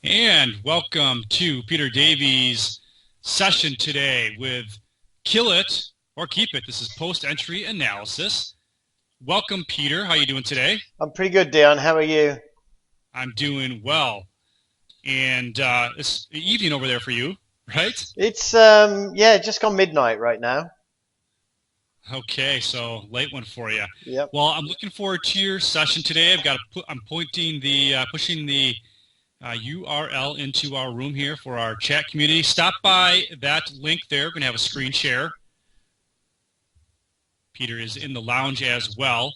And welcome to Peter Davies' session today with Kill It or Keep It. This is post-entry analysis. Welcome, Peter. How are you doing today? I'm pretty good, Dion. How are you? I'm doing well. And it's evening over there for you, right? It's yeah, just gone midnight right now. Okay, so late one for you. Yep. Well, I'm looking forward to your session today. I'm pointing the pushing the URL into our room here for our chat community. Stop by that link there. We're going to have a screen share. Peter is in the lounge as well.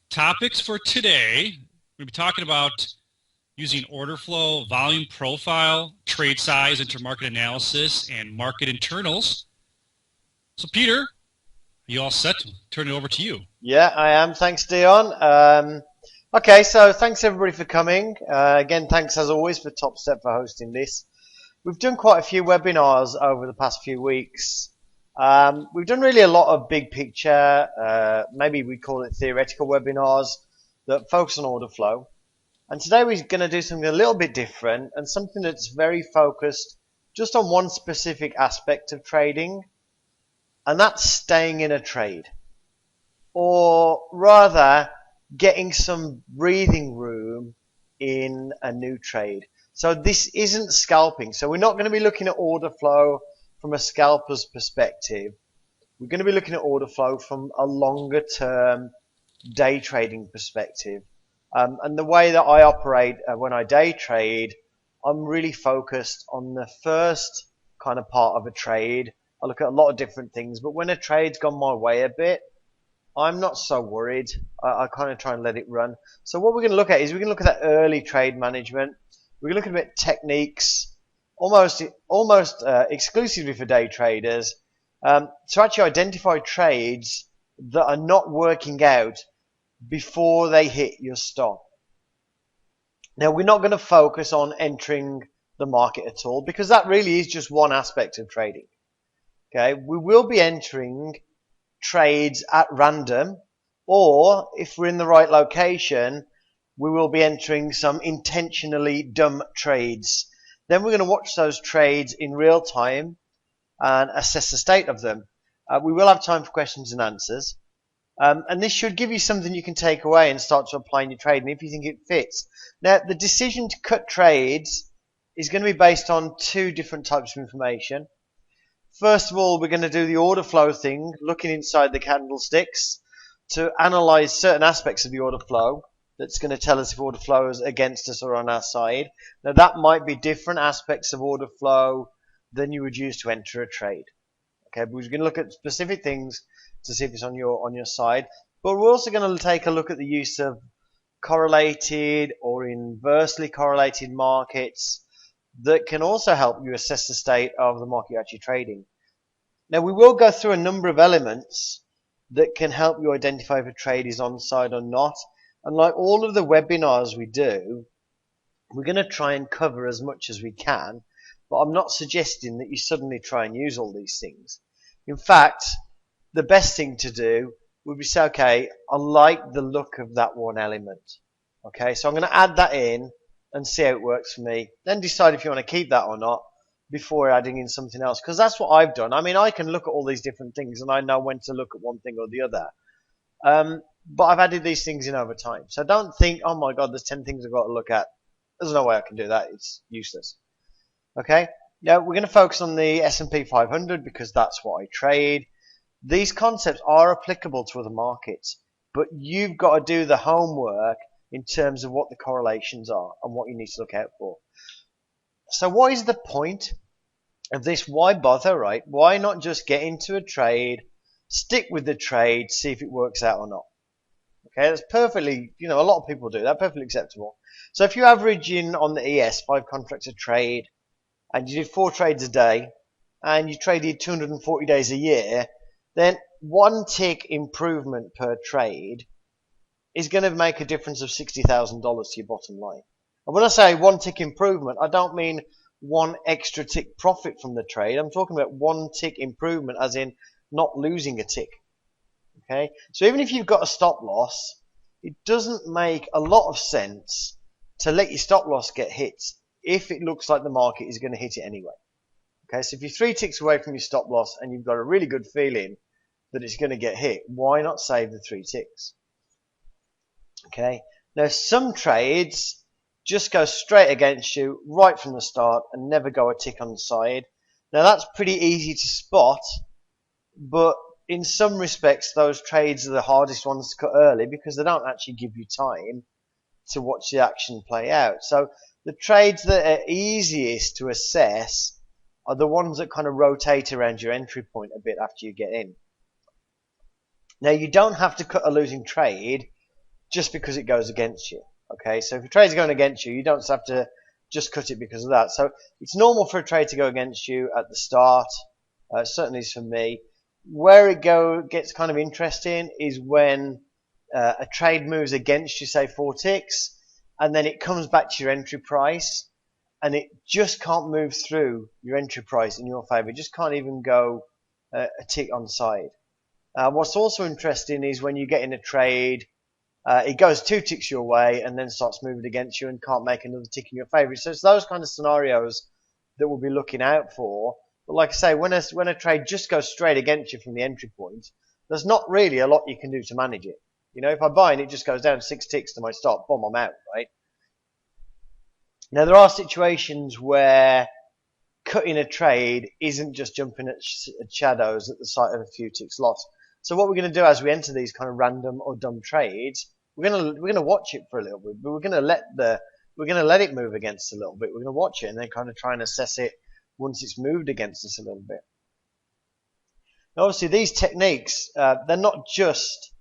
Topics for today, we're going to be talking about using order flow, volume profile, trade size, intermarket analysis, and market internals. So Peter, you all set? Turn it over to you. Yeah, I am. Thanks, Dion. Okay, so thanks everybody for coming. Again, thanks as always for Top Step for hosting this. We've done quite a few webinars over the past few weeks. We've done really a lot of big picture, maybe we call it theoretical webinars that focus on order flow. And today we're going to do something a little bit different and something that's very focused just on one specific aspect of trading, and that's staying in a trade, or rather getting some breathing room in a new trade. So this isn't scalping. So we're not going to be looking at order flow from a scalper's perspective. We're going to be looking at order flow from a longer term day trading perspective. And the way that I operate when I day trade, I'm really focused on the first kind of part of a trade. I look at a lot of different things, but when a trade's gone my way a bit, I'm not so worried. I kind of try and let it run. So what we're going to look at is we're going to look at that early trade management. We're going to look at a bit techniques, almost exclusively for day traders, to actually identify trades that are not working out before they hit your stop. Now, we're not going to focus on entering the market at all because that really is just one aspect of trading. Okay, we will be entering trades at random, or if we're in the right location, we will be entering some intentionally dumb trades. Then we're going to watch those trades in real time and assess the state of them. We will have time for questions and answers. And this should give you something you can take away and start to apply in your trading if you think it fits. Now, the decision to cut trades is going to be based on two different types of information. First of all, we're going to do the order flow thing, looking inside the candlesticks to analyze certain aspects of the order flow. That's going to tell us if order flow is against us or on our side. Now, that might be different aspects of order flow than you would use to enter a trade. Okay, but we're going to look at specific things to see if it's on your side. But we're also going to take a look at the use of correlated or inversely correlated markets that can also help you assess the state of the market you're actually trading. Now, we will go through a number of elements that can help you identify if a trade is on side or not. And like all of the webinars we do, we're going to try and cover as much as we can, but I'm not suggesting that you suddenly try and use all these things. In fact, the best thing to do would be say, okay, I like the look of that one element. Okay, so I'm going to add that in and see how it works for me. Then decide if you want to keep that or not before adding in something else. Because that's what I've done. I mean, I can look at all these different things and I know when to look at one thing or the other. But I've added these things in over time. So don't think, oh my God, there's 10 things I've got to look at. There's no way I can do that. It's useless. Okay. Now we're going to focus on the S&P 500 because that's what I trade. These concepts are applicable to other markets, but you've got to do the homework in terms of what the correlations are and what you need to look out for. So what is the point of this? Why bother, right? Why not just get into a trade, stick with the trade, see if it works out or not? Okay, that's perfectly, a lot of people do that, perfectly acceptable. So if you average in on the ES, 5 contracts a trade, and you did 4 trades a day, and you traded 240 days a year, then one tick improvement per trade is going to make a difference of $60,000 to your bottom line. And when I say one tick improvement, I don't mean one extra tick profit from the trade. I'm talking about one tick improvement as in not losing a tick. Okay, so even if you've got a stop loss, it doesn't make a lot of sense to let your stop loss get hit if it looks like the market is going to hit it anyway. Okay, so if you're 3 ticks away from your stop loss and you've got a really good feeling that it's going to get hit, why not save the 3 ticks? Okay, now some trades just go straight against you right from the start and never go a tick on the side. Now that's pretty easy to spot, but in some respects those trades are the hardest ones to cut early because they don't actually give you time to watch the action play out. So the trades that are easiest to assess are the ones that kind of rotate around your entry point a bit after you get in. Now you don't have to cut a losing trade just because it goes against you. Okay, so if your trade's going against you, you don't have to just cut it because of that. So it's normal for a trade to go against you at the start. Certainly is for me. Where it gets kind of interesting is when a trade moves against you, say 4 ticks, and then it comes back to your entry price, and it just can't move through your entry price in your favor. It just can't even go a tick on side. What's also interesting is when you get in a trade, it goes 2 ticks your way and then starts moving against you and can't make another tick in your favor. So it's those kind of scenarios that we'll be looking out for. But like I say, when a trade just goes straight against you from the entry point, there's not really a lot you can do to manage it. You know, if I buy and it just goes down 6 ticks to my stop, boom, I'm out, right? Now there are situations where cutting a trade isn't just jumping at shadows at the sight of a few ticks lost. So what we're going to do as we enter these kind of random or dumb trades, we're going to watch it for a little bit, but we're going to let it move against us a little bit. We're going to watch it and then kind of try and assess it once it's moved against us a little bit. Now obviously these techniques, they're not just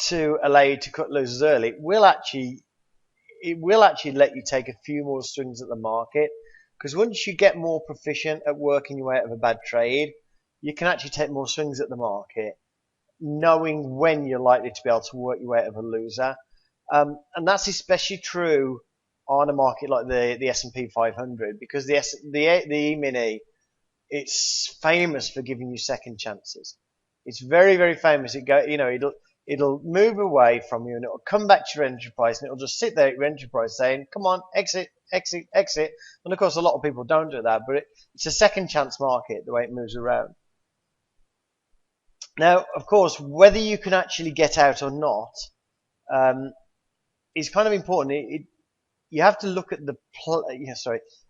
to allow you to cut losers early. It will actually let you take a few more swings at the market, because once you get more proficient at working your way out of a bad trade, you can actually take more swings at the market, knowing when you're likely to be able to work your way out of a loser. And that's especially true on a market like the S&P 500, because the E-mini, it's famous for giving you second chances. It's very, very famous. It'll move away from you and it'll come back to your entry price and it'll just sit there at your entry price saying, come on, exit, exit, exit. And of course, a lot of people don't do that, but it's a second chance market, the way it moves around. Now, of course, whether you can actually get out or not is kind of important. You have to look at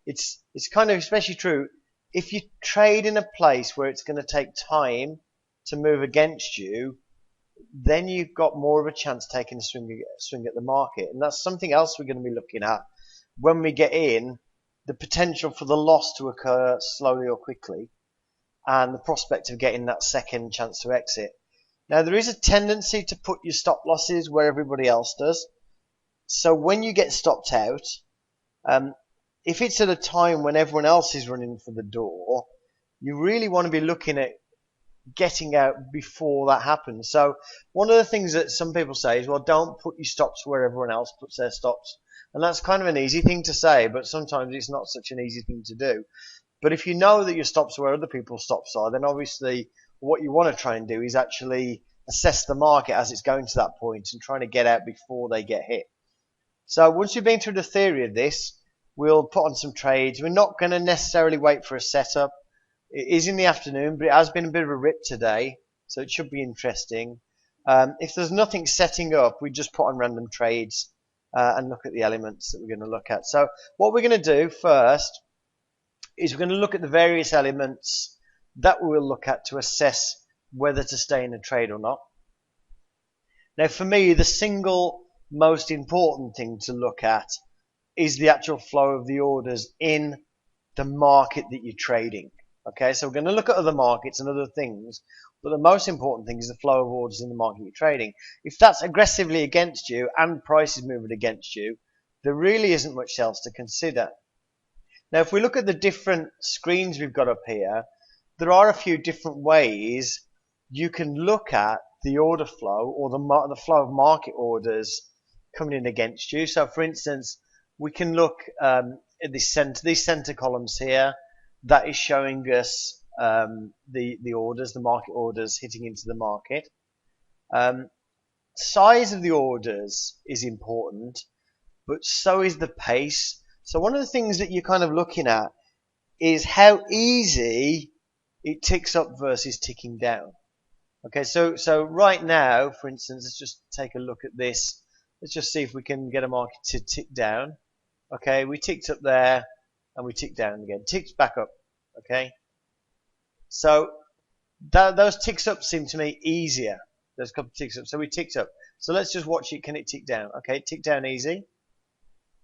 it's kind of especially true if you trade in a place where it's going to take time to move against you. Then you've got more of a chance taking a swing at the market. And that's something else we're going to be looking at when we get in, the potential for the loss to occur slowly or quickly, and the prospect of getting that second chance to exit. Now, there is a tendency to put your stop losses where everybody else does. So when you get stopped out, if it's at a time when everyone else is running for the door, you really want to be looking at getting out before that happens. So one of the things that some people say is, well, don't put your stops where everyone else puts their stops. And that's kind of an easy thing to say, but sometimes it's not such an easy thing to do. But if you know that your stops are where other people's stops are, then obviously what you want to try and do is actually assess the market as it's going to that point and trying to get out before they get hit. So once we've been through the theory of this, we'll put on some trades. We're not going to necessarily wait for a setup. It is in the afternoon, but it has been a bit of a rip today, so it should be interesting. If there's nothing setting up, we just put on random trades and look at the elements that we're going to look at. So what we're going to do first is we're going to look at the various elements that we will look at to assess whether to stay in a trade or not. Now, for me, the single most important thing to look at is the actual flow of the orders in the market that you're trading. Okay, so we're going to look at other markets and other things, but the most important thing is the flow of orders in the market you're trading. If that's aggressively against you and price is moving against you, there really isn't much else to consider. Now, if we look at the different screens we've got up here, there are a few different ways you can look at the order flow or the flow of market orders coming in against you. So, for instance, we can look at these center columns here. That is showing us the orders, the market orders hitting into the market. Size of the orders is important, but so is the pace. So one of the things that you're kind of looking at is how easy it ticks up versus ticking down. Okay, so right now, for instance, let's just take a look at this. Let's just see if we can get a market to tick down. Okay, we ticked up there and we ticked down again. Ticked back up. Okay, so those ticks up seem to me easier. There's a couple of ticks up. So we ticked up. So let's just watch it. Can it tick down? Okay, tick down easy.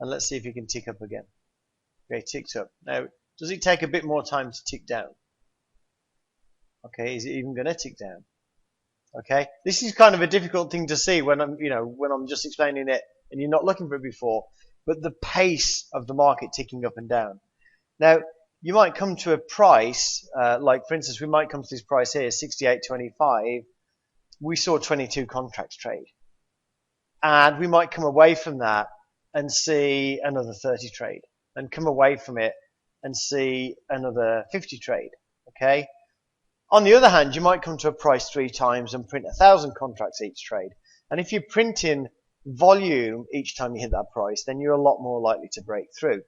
And let's see if it can tick up again. Okay, ticked up. Now, does it take a bit more time to tick down? Okay, is it even going to tick down? Okay, this is kind of a difficult thing to see when I'm just explaining it and you're not looking for it before. But the pace of the market ticking up and down. Now, you might come to a price, like for instance, we might come to this price here, 68.25. We saw 22 contracts trade. And we might come away from that and see another 30 trade. And come away from it and see another 50 trade. Okay? On the other hand, you might come to a price 3 times and print 1,000 contracts each trade. And if you're printing volume each time you hit that price, then you're a lot more likely to break through.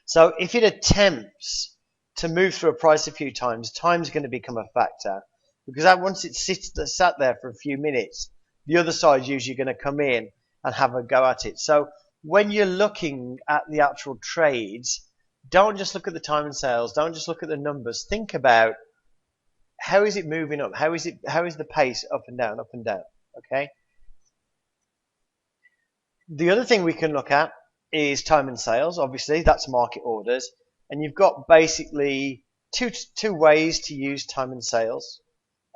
So if it attempts to move through a price a few times, time's going to become a factor. Because once it sat there for a few minutes, the other side's usually going to come in and have a go at it. So when you're looking at the actual trades, don't just look at the time and sales. Don't just look at the numbers. Think about how is it moving up? How is the pace up and down, okay? The other thing we can look at is time and sales. Obviously, that's market orders. And you've got basically two ways to use time and sales.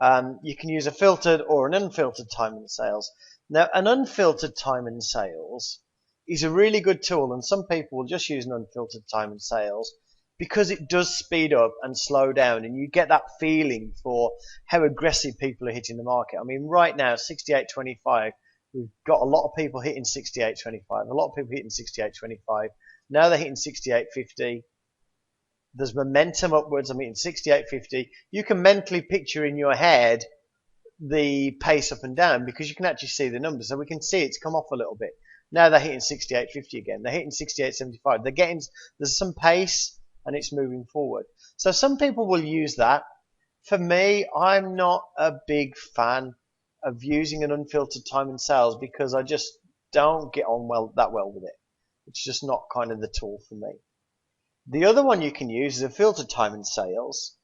You can use a filtered or an unfiltered time and sales. Now, an unfiltered time and sales is a really good tool, and some people will just use an unfiltered time and sales because it does speed up and slow down, and you get that feeling for how aggressive people are hitting the market. I mean, right now, 68.25, we've got a lot of people hitting 68.25, a lot of people hitting 68.25. Now they're hitting 68.50. There's momentum upwards. I'm hitting 68.50. You can mentally picture in your head the pace up and down because you can actually see the numbers. So we can see it's come off a little bit. Now they're hitting 68.50 again. They're hitting 68.75. There's some pace and it's moving forward. So some people will use that. For me, I'm not a big fan of using an unfiltered time and sales because I just don't get on that well with it. It's just not kind of the tool for me. The other one you can use is a filtered time and sales.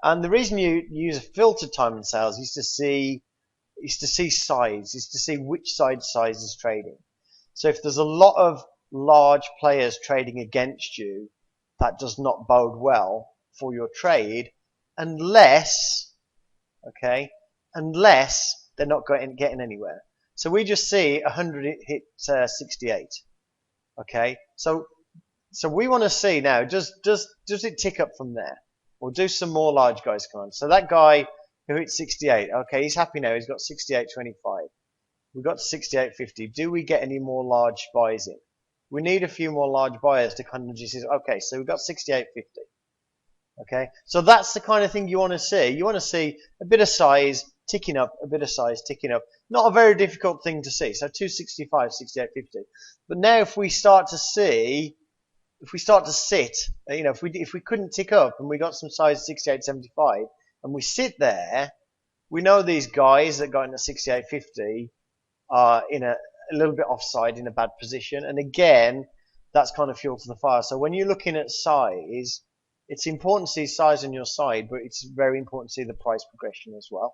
And the reason you use a filtered time and sales is to see size, is to see which size is trading. So if there's a lot of large players trading against you, that does not bode well for your trade unless they're not getting anywhere. So we just see 100 hit 68. Okay, so we want to see now, does it tick up from there? Or do some more large guys come on? So that guy who hit 68, okay, he's happy now. He's got 68.25. We've got 68.50. Do we get any more large buys in? We need a few more large buyers to kind of just say, okay, so we've got 68.50. Okay, so that's the kind of thing you want to see. You want to see a bit of size ticking up, a bit of size ticking up. Not a very difficult thing to see. So 265, 68.50. But now if we start to sit, if we couldn't tick up and we got some size 68.75 and we sit there, we know these guys that got in at 68.50 are in a little bit offside, in a bad position. And again, that's kind of fuel to the fire. So when you're looking at size, it's important to see size on your side, but it's very important to see the price progression as well.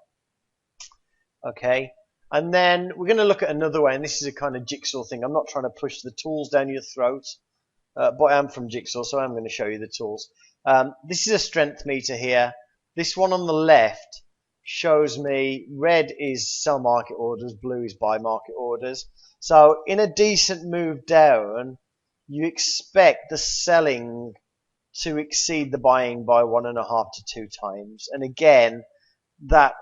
Okay. And then we're going to look at another way, and this is a kind of jigsaw thing. I'm not trying to push the tools down your throat. But I am from Jigsaw, so I'm going to show you the tools. This is a strength meter here. This one on the left shows me red is sell market orders, blue is buy market orders. So in a decent move down, you expect the selling to exceed the buying by 1.5 to 2 times. And again, that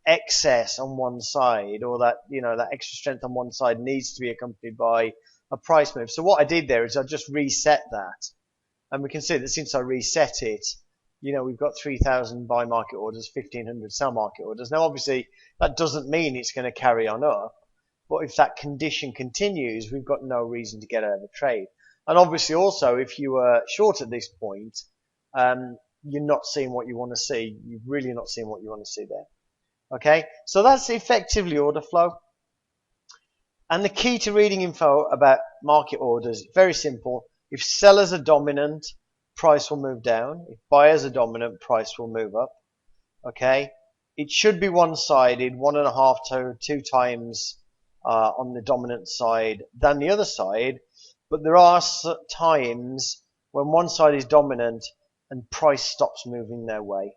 excess on one side, or that extra strength on one side needs to be accompanied by a price move. So what I did there is I just reset that, and we can see that since I reset it, we've got 3,000 buy market orders, 1,500 sell market orders. Now obviously that doesn't mean it's going to carry on up, But if that condition continues, we've got no reason to get out of the trade. And obviously also, if you were short at this point, you're not seeing what you want to see. You're really not seeing what you want to see there. Okay, so that's effectively order flow. And the key to reading info about market orders, very simple. If sellers are dominant, price will move down. If buyers are dominant, price will move up. Okay, it should be one-sided, 1.5 to 2 times on the dominant side than the other side. But there are times when one side is dominant and price stops moving their way.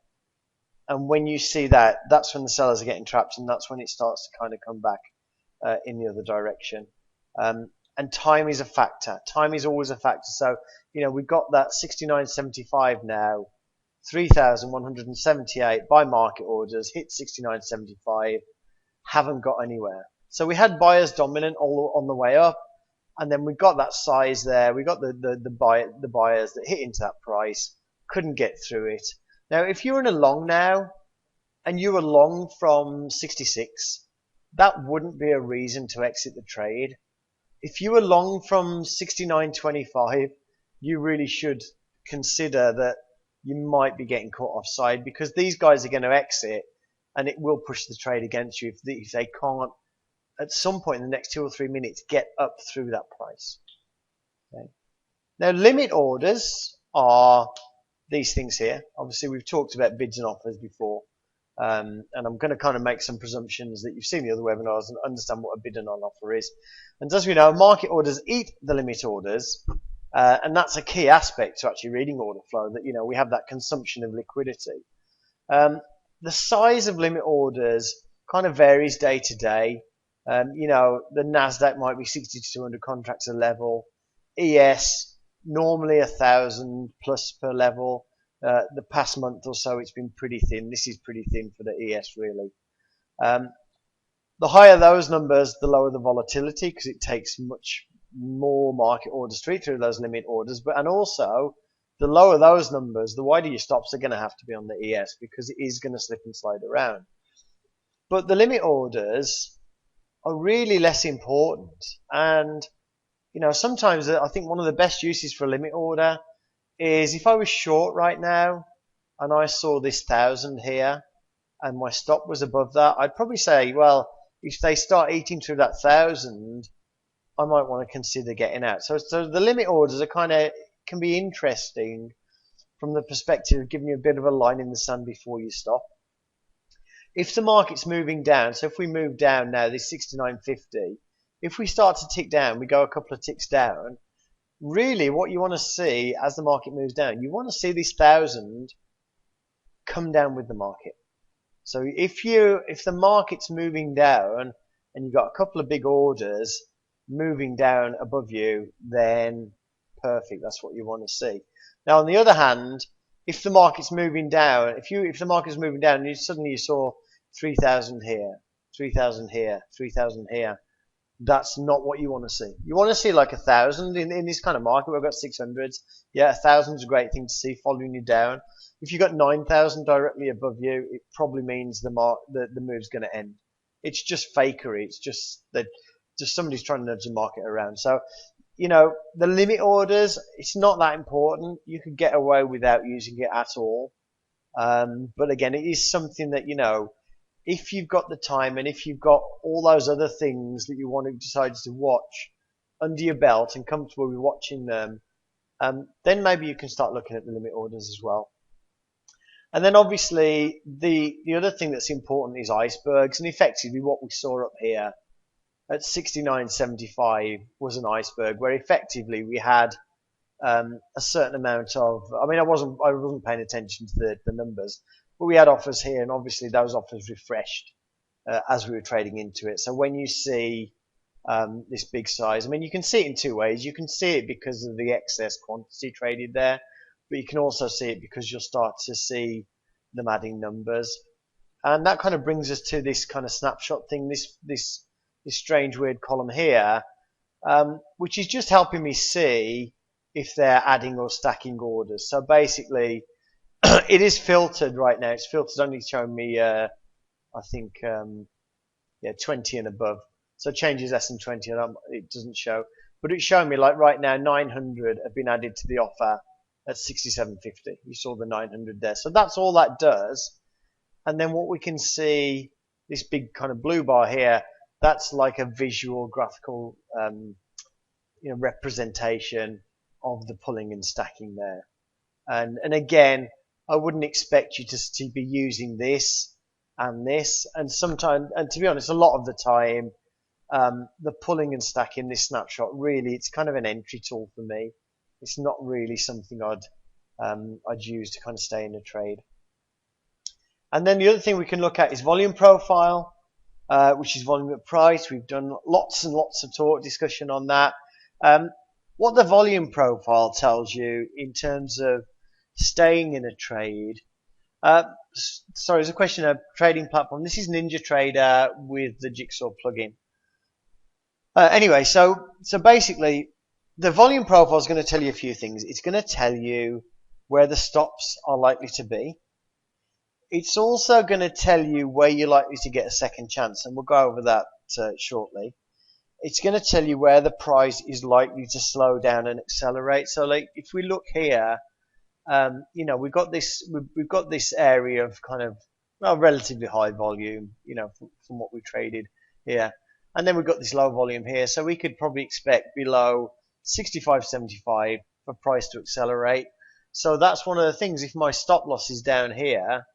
And when you see that, that's when the sellers are getting trapped, and that's when it starts to kind of come back in the other direction. And time is a factor. Time is always a factor. So, we've got that 69.75 now, 3,178 by market orders, hit 69.75, haven't got anywhere. So we had buyers dominant all on the way up, and then we got that size there. We got the buyers that hit into that price, couldn't get through it. Now, if you're in a long now, and you were long from 66, that wouldn't be a reason to exit the trade. If you were long from 69.25, you really should consider that you might be getting caught offside, because these guys are going to exit, and it will push the trade against you if they can't, at some point in the next 2 or 3 minutes, get up through that price. Okay. Now, limit orders are these things here. Obviously, we've talked about bids and offers before, and I'm going to kind of make some presumptions that you've seen the other webinars and understand what a bid and an offer is. And as we know, market orders eat the limit orders, and that's a key aspect to actually reading order flow, that we have that consumption of liquidity. The size of limit orders kind of varies day to day. The Nasdaq might be 60 to 200 contracts a level. ES normally 1,000 plus per level. The past month or so, it's been pretty thin. This is pretty thin for the ES, really. The higher those numbers, the lower the volatility, because it takes much more market orders to read through those limit orders. And also, the lower those numbers, the wider your stops are going to have to be on the ES, because it is going to slip and slide around. But the limit orders are really less important. And, sometimes I think one of the best uses for a limit order is if I was short right now and I saw this 1,000 here and my stop was above that, I'd probably say, well, if they start eating through that 1,000, I might want to consider getting out. So the limit orders are can be interesting from the perspective of giving you a bit of a line in the sand before you stop. If the market's moving down, so if we move down now, this 69.50, if we start to tick down, we go a couple of ticks down, really what you want to see as the market moves down, you want to see this 1,000 come down with the market. So if the market's moving down and you've got a couple of big orders moving down above you, then perfect, that's what you want to see. Now, on the other hand, if the market's moving down, if the market's moving down and suddenly you saw 3,000 here, 3,000 here, 3,000 here, that's not what you want to see. You want to see like 1,000 in this kind of market. We've got 600s. Yeah, 1,000 is a great thing to see following you down. If you've got 9,000 directly above you, it probably means the move's going to end. It's just fakery. It's just that somebody's trying to nudge the market around. So, the limit orders, it's not that important. You could get away without using it at all. But again, it is something that, if you've got the time and if you've got all those other things that you want to decide to watch under your belt and comfortable with watching them, then maybe you can start looking at the limit orders as well. And then obviously the other thing that's important is icebergs, and effectively what we saw up here at 69.75 was an iceberg, where effectively we had a certain amount of, I wasn't paying attention to the numbers, but we had offers here, and obviously those offers refreshed as we were trading into it. So when you see this big size, you can see it in two ways. You can see it because of the excess quantity traded there, but you can also see it because you'll start to see them adding numbers. And that kind of brings us to this kind of snapshot thing, this strange weird column here, which is just helping me see if they're adding or stacking orders. So basically, it is filtered right now. It's filtered only showing me, I think, 20 and above. So changes less than 20, it doesn't show. But it's showing me like right now 900 have been added to the offer at 67.50. You saw the 900 there. So that's all that does. And then what we can see, this big kind of blue bar here, that's like a visual graphical representation of the pulling and stacking there. And again, I wouldn't expect you to be using this and this. And sometimes, and to be honest, a lot of the time, the pulling and stacking this snapshot, really, it's kind of an entry tool for me. It's not really something I'd use to kind of stay in a trade. And then the other thing we can look at is volume profile, which is volume at price. We've done lots and lots of discussion on that. What the volume profile tells you in terms of staying in a trade. Sorry, there's a question of trading platform. This is NinjaTrader with the Jigsaw plugin. Anyway, so basically, the volume profile is going to tell you a few things. It's going to tell you where the stops are likely to be. It's also going to tell you where you're likely to get a second chance, and we'll go over that shortly. It's going to tell you where the price is likely to slow down and accelerate. So, like, if we look here, we've got this area of kind of relatively high volume, from what we traded here, and then we've got this low volume here. So we could probably expect below 65.75 for price to accelerate. So that's one of the things. If my stop loss is down here,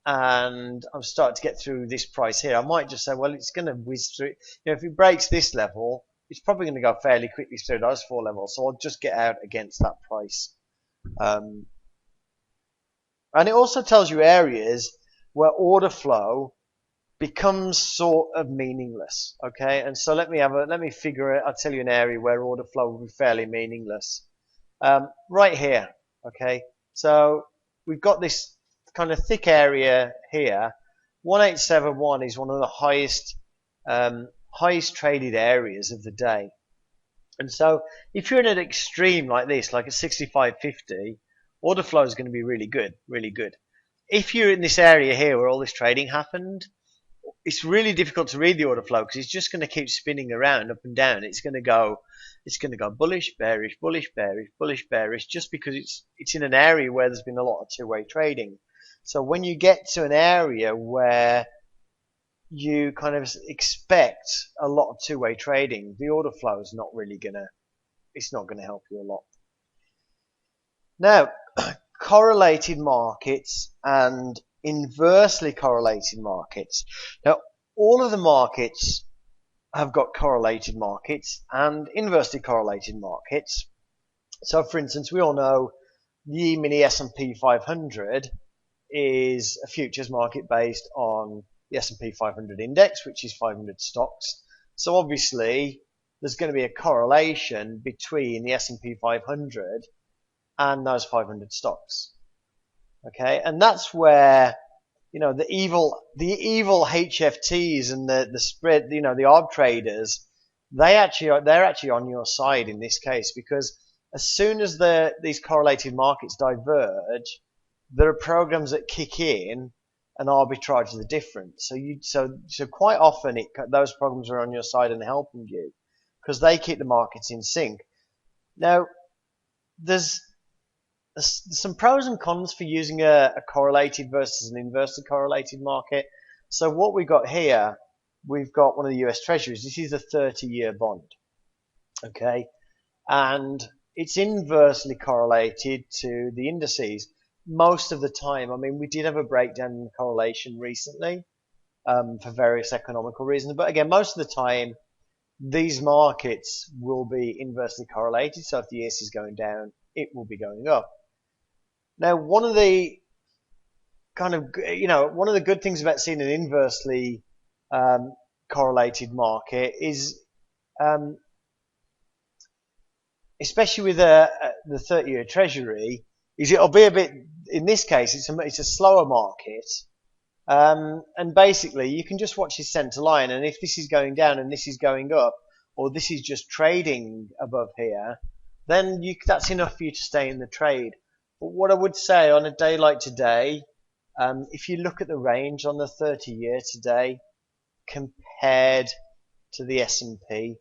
and I'm starting to get through this price here, I might just say, well, it's going to whiz through. If it breaks this level, it's probably going to go fairly quickly through those 4 levels. So I'll just get out against that price. And it also tells you areas where order flow becomes sort of meaningless. Okay, and so let me figure it. I'll tell you an area where order flow will be fairly meaningless. Right here. Okay, so we've got this kind of thick area here. 1871 is one of the highest traded areas of the day. And so if you're in an extreme like this, like a 65.50, order flow is going to be really good, really good. If you're in this area here where all this trading happened, it's really difficult to read the order flow because it's just going to keep spinning around up and down. It's going to go bullish, bearish, bullish, bearish, bullish, bearish, just because it's in an area where there's been a lot of two-way trading. So when you get to an area where you kind of expect a lot of two-way trading, the order flow is not really it's not gonna help you a lot. Now, correlated markets and inversely correlated markets. Now, all of the markets have got correlated markets and inversely correlated markets. So, for instance, we all know the E-mini S&P 500 is a futures market based on the S&P 500 index, which is 500 stocks. So obviously, there's going to be a correlation between the S&P 500 and those 500 stocks. Okay, and that's where the evil HFTs and the spread, the arb traders, they're actually on your side in this case, because as soon as these correlated markets diverge, there are programs that kick in and arbitrage the difference. So quite often those programs are on your side and helping you because they keep the markets in sync. Now, there's some pros and cons for using a correlated versus an inversely correlated market. So what we got here, we've got one of the US Treasuries. This is a 30-year bond. Okay, and it's inversely correlated to the indices. Most of the time, I mean, we did have a breakdown in correlation recently for various economical reasons. But again, most of the time, these markets will be inversely correlated. So if the ES is going down, it will be going up. Now, one of the good things about seeing an inversely correlated market is, especially with the 30-year Treasury, is it'll be a bit, in this case, it's a slower market. And basically, you can just watch this center line, and if this is going down and this is going up, or this is just trading above here, then that's enough for you to stay in the trade. But what I would say on a day like today, if you look at the range on the 30-year today, compared to the S&P,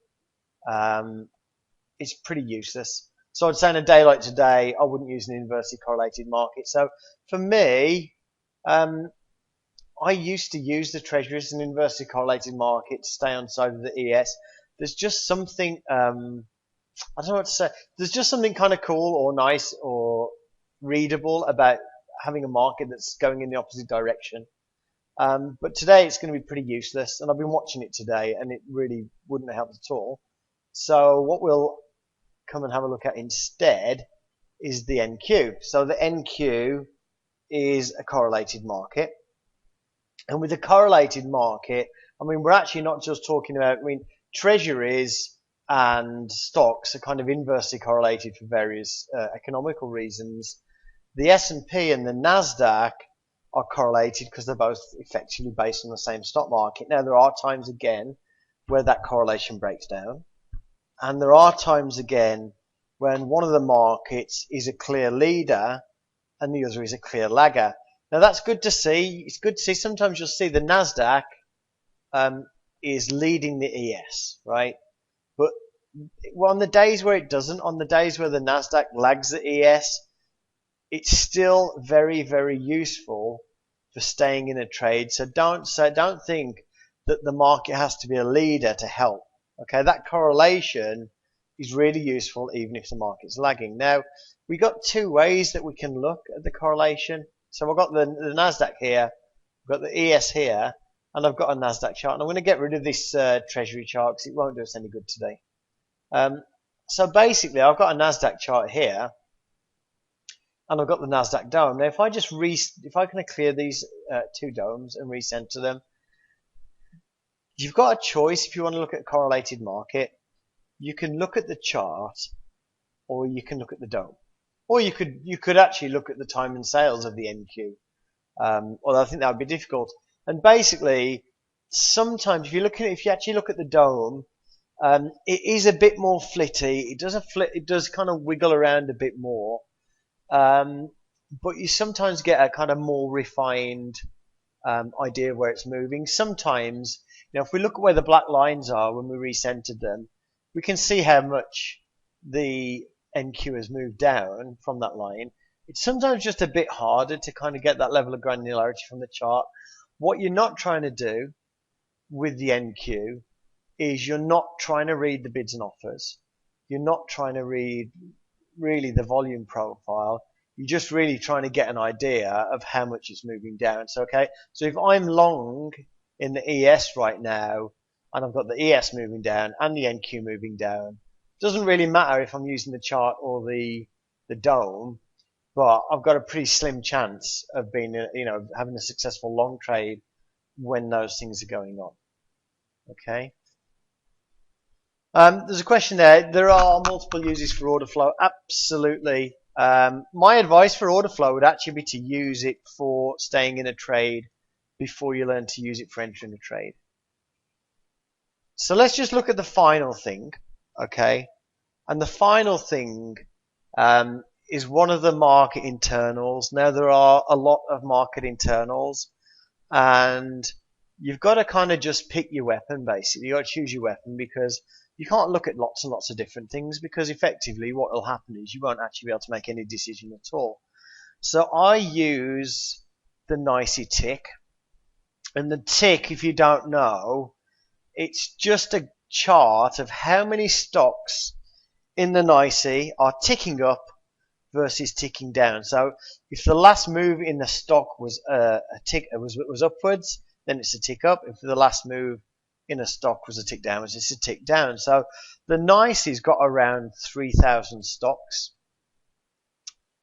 it's pretty useless. So I'd say in a day like today, I wouldn't use an inversely correlated market. So for me, I used to use the Treasury as an inversely correlated market to stay on side of the ES. There's just something, I don't know what to say. There's just something kind of cool or nice or readable about having a market that's going in the opposite direction. But today it's going to be pretty useless, and I've been watching it today, and it really wouldn't have helped at all. So what we'll come and have a look at instead is the NQ. So the NQ is a correlated market. And with a correlated market, I mean, we're actually not just talking about, I mean, treasuries and stocks are kind of inversely correlated for various economical reasons. The S&P and the NASDAQ are correlated because they're both effectively based on the same stock market. Now, there are times again where that correlation breaks down. And there are times again when one of the markets is a clear leader and the other is a clear lagger. Now, that's good to see. It's good to see. Sometimes you'll see the NASDAQ is leading the ES, right? But on the days where it doesn't, on the days where the NASDAQ lags the ES, it's still very, very useful for staying in a trade. So don't think that the market has to be a leader to help. Okay, that correlation is really useful even if the market's lagging. Now, we got two ways that we can look at the correlation. So I've got the NASDAQ here, I've got the ES here, and I've got a NASDAQ chart. And I'm going to get rid of this Treasury chart because it won't do us any good today. So basically, I've got a NASDAQ chart here, and I've got the NASDAQ dome. Now, if I kind of clear these two domes and recenter them, you've got a choice if you want to look at a correlated market. You can look at the chart, or you can look at the dome, or you could actually look at the time and sales of the NQ. Although I think that would be difficult. And basically, sometimes if you actually look at the dome, it is a bit more flitty. It does kind of wiggle around a bit more. But you sometimes get a kind of more refined idea of where it's moving. Sometimes, if we look at where the black lines are when we recentered them, we can see how much the NQ has moved down from that line. It's sometimes just a bit harder to kind of get that level of granularity from the chart. What you're not trying to do with the NQ is you're not trying to read the bids and offers. You're not trying to read really the volume profile. You're just really trying to get an idea of how much it's moving down. So if I'm long in the ES right now, and I've got the ES moving down and the NQ moving down, it doesn't really matter if I'm using the chart or the dome, but I've got a pretty slim chance of being, having a successful long trade when those things are going on. Okay. There's a question there. There are multiple uses for order flow. Absolutely. My advice for order flow would actually be to use it for staying in a trade before you learn to use it for entering a trade. So let's just look at the final thing, okay? And the final thing is one of the market internals. Now, there are a lot of market internals, and you've got to kind of just pick your weapon, basically. You've got to choose your weapon, because you can't look at lots and lots of different things, because effectively what will happen is you won't actually be able to make any decision at all. So I use the NYSE tick. And the tick, if you don't know, it's just a chart of how many stocks in the NYSE are ticking up versus ticking down. So if the last move in the stock was was upwards, then it's a tick up. If the last move in a stock was a tick downwards, it's a tick down. So the NYSE's got around 3,000 stocks,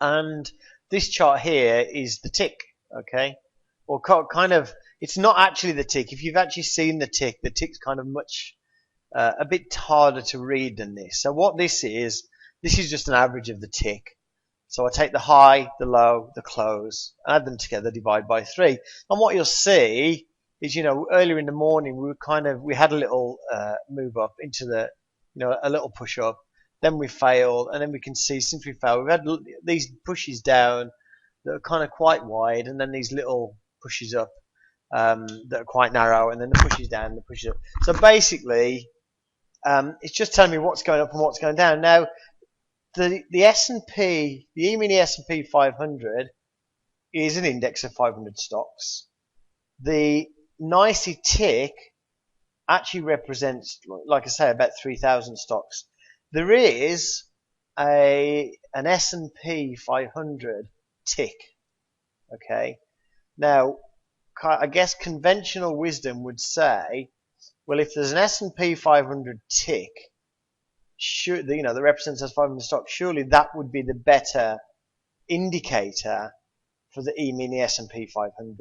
and this chart here is the tick, okay? Or kind of, it's not actually the tick. If you've actually seen the tick's kind of much a bit harder to read than this. So what this is just an average of the tick. So I take the high, the low, the close, add them together, divide by 3. And what you'll see is, earlier in the morning we had a little move up into the, a little push up. Then we failed, and then we can see since we failed, we've had these pushes down that are kind of quite wide, and then these little pushes up. that are quite narrow, and then the pushes down, the pushes up. So basically, it's just telling me what's going up and what's going down. Now, the S&P, the E-mini S&P 500 is an index of 500 stocks. The NYSE tick actually represents, like I say, about 3,000 stocks. There is an S&P 500 tick. Okay. Now, I guess conventional wisdom would say, well, if there's an S&P 500 tick, that represents those 500 stocks, surely that would be the better indicator for the E-mini S&P 500.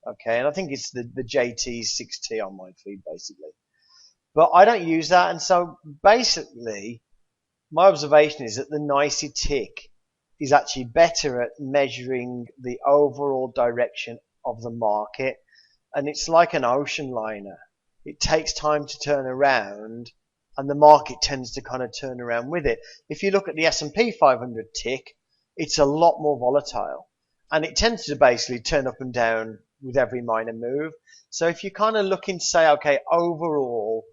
Okay, and I think it's the JT6T on my feed basically. But I don't use that, and so basically my observation is that the NYSE tick is actually better at measuring the overall direction of the market, and it's like an ocean liner. It takes time to turn around, and the market tends to kind of turn around with it. If you look at the S&P 500 tick, it's a lot more volatile, and it tends to basically turn up and down with every minor move. So if you're kind of looking to say, okay, overall,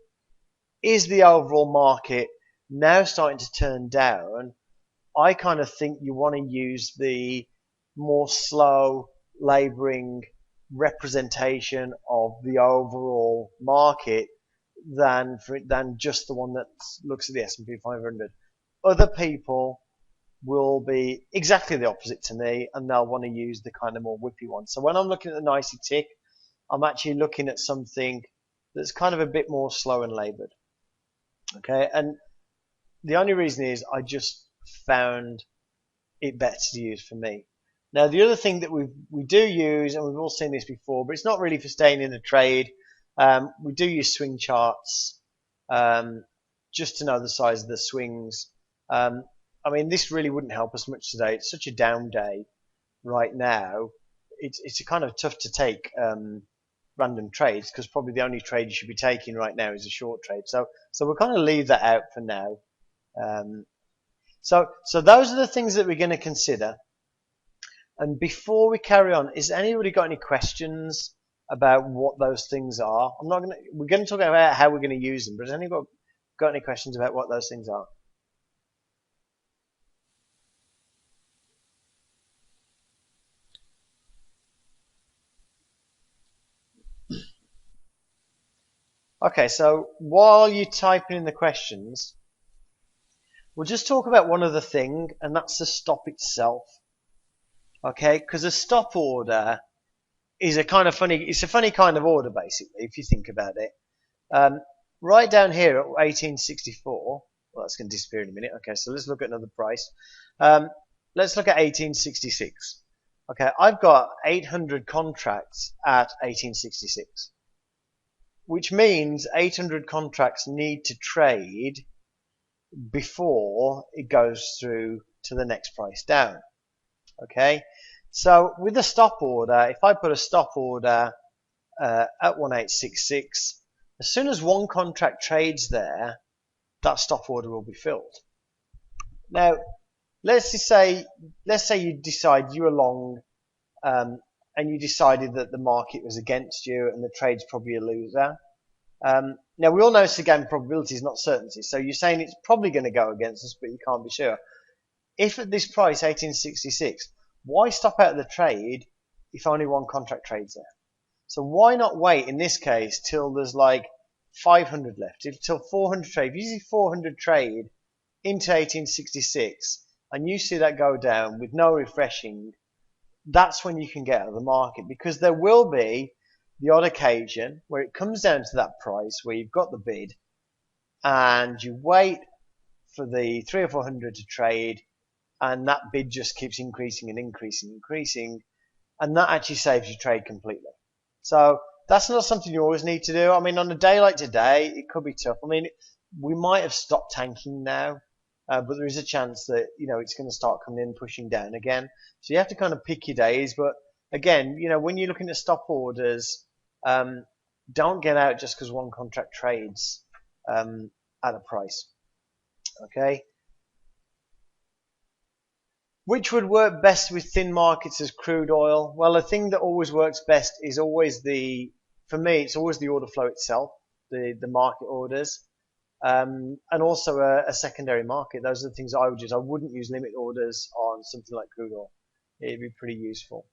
is the overall market now starting to turn down? I kind of think you want to use the more slow labouring representation of the overall market than just the one that looks at the S&P 500. Other people will be exactly the opposite to me, and they'll want to use the kind of more whippy one. So when I'm looking at the NYSE tick, I'm actually looking at something that's kind of a bit more slow and laboured. Okay, and the only reason is I just found it better to use for me. Now, the other thing that we do use, and we've all seen this before, but it's not really for staying in the trade. We do use swing charts just to know the size of the swings. I mean, this really wouldn't help us much today. It's such a down day right now. It's kind of tough to take random trades, because probably the only trade you should be taking right now is a short trade. So we'll kind of leave that out for now. So those are the things that we're going to consider. And before we carry on, has anybody got any questions about what those things are? We're going to talk about how we're going to use them, but has anybody got any questions about what those things are? Okay, so while you're typing in the questions, we'll just talk about one other thing, and that's the stop itself. Okay, because a stop order is it's a funny kind of order basically, if you think about it. Right down here at 1864, well, that's going to disappear in a minute. Okay, so let's look at another price. Let's look at 1866. Okay, I've got 800 contracts at 1866. Which means 800 contracts need to trade before it goes through to the next price down. Okay, so with the stop order, if I put a stop order at 1866, as soon as one contract trades there, that stop order will be filled. Now, let's say you decide you're long, and you decided that the market was against you and the trade's probably a loser. Now, we all know it's a game of probabilities, not certainty. So you're saying it's probably going to go against us, but you can't be sure. If at this price, 1866, why stop out of the trade if only one contract trades there? So why not wait, in this case, till there's like 500 left, till 400 trade. If you see 400 trade into 1866, and you see that go down with no refreshing, that's when you can get out of the market, because there will be the odd occasion where it comes down to that price where you've got the bid and you wait for the 300 or 400 to trade, and that bid just keeps increasing and increasing and increasing, and that actually saves your trade completely. So that's not something you always need to do. I mean, on a day like today, it could be tough. I mean, we might have stopped tanking now, but there is a chance that, it's going to start coming in, pushing down again. So you have to kind of pick your days. But again, when you're looking at stop orders, don't get out just because one contract trades at a price. Okay. Which would work best with thin markets as crude oil? Well, the thing that always works best is always for me, it's always the order flow itself, the market orders, and also a secondary market. Those are the things I would use. I wouldn't use limit orders on something like crude oil. It'd be pretty useful.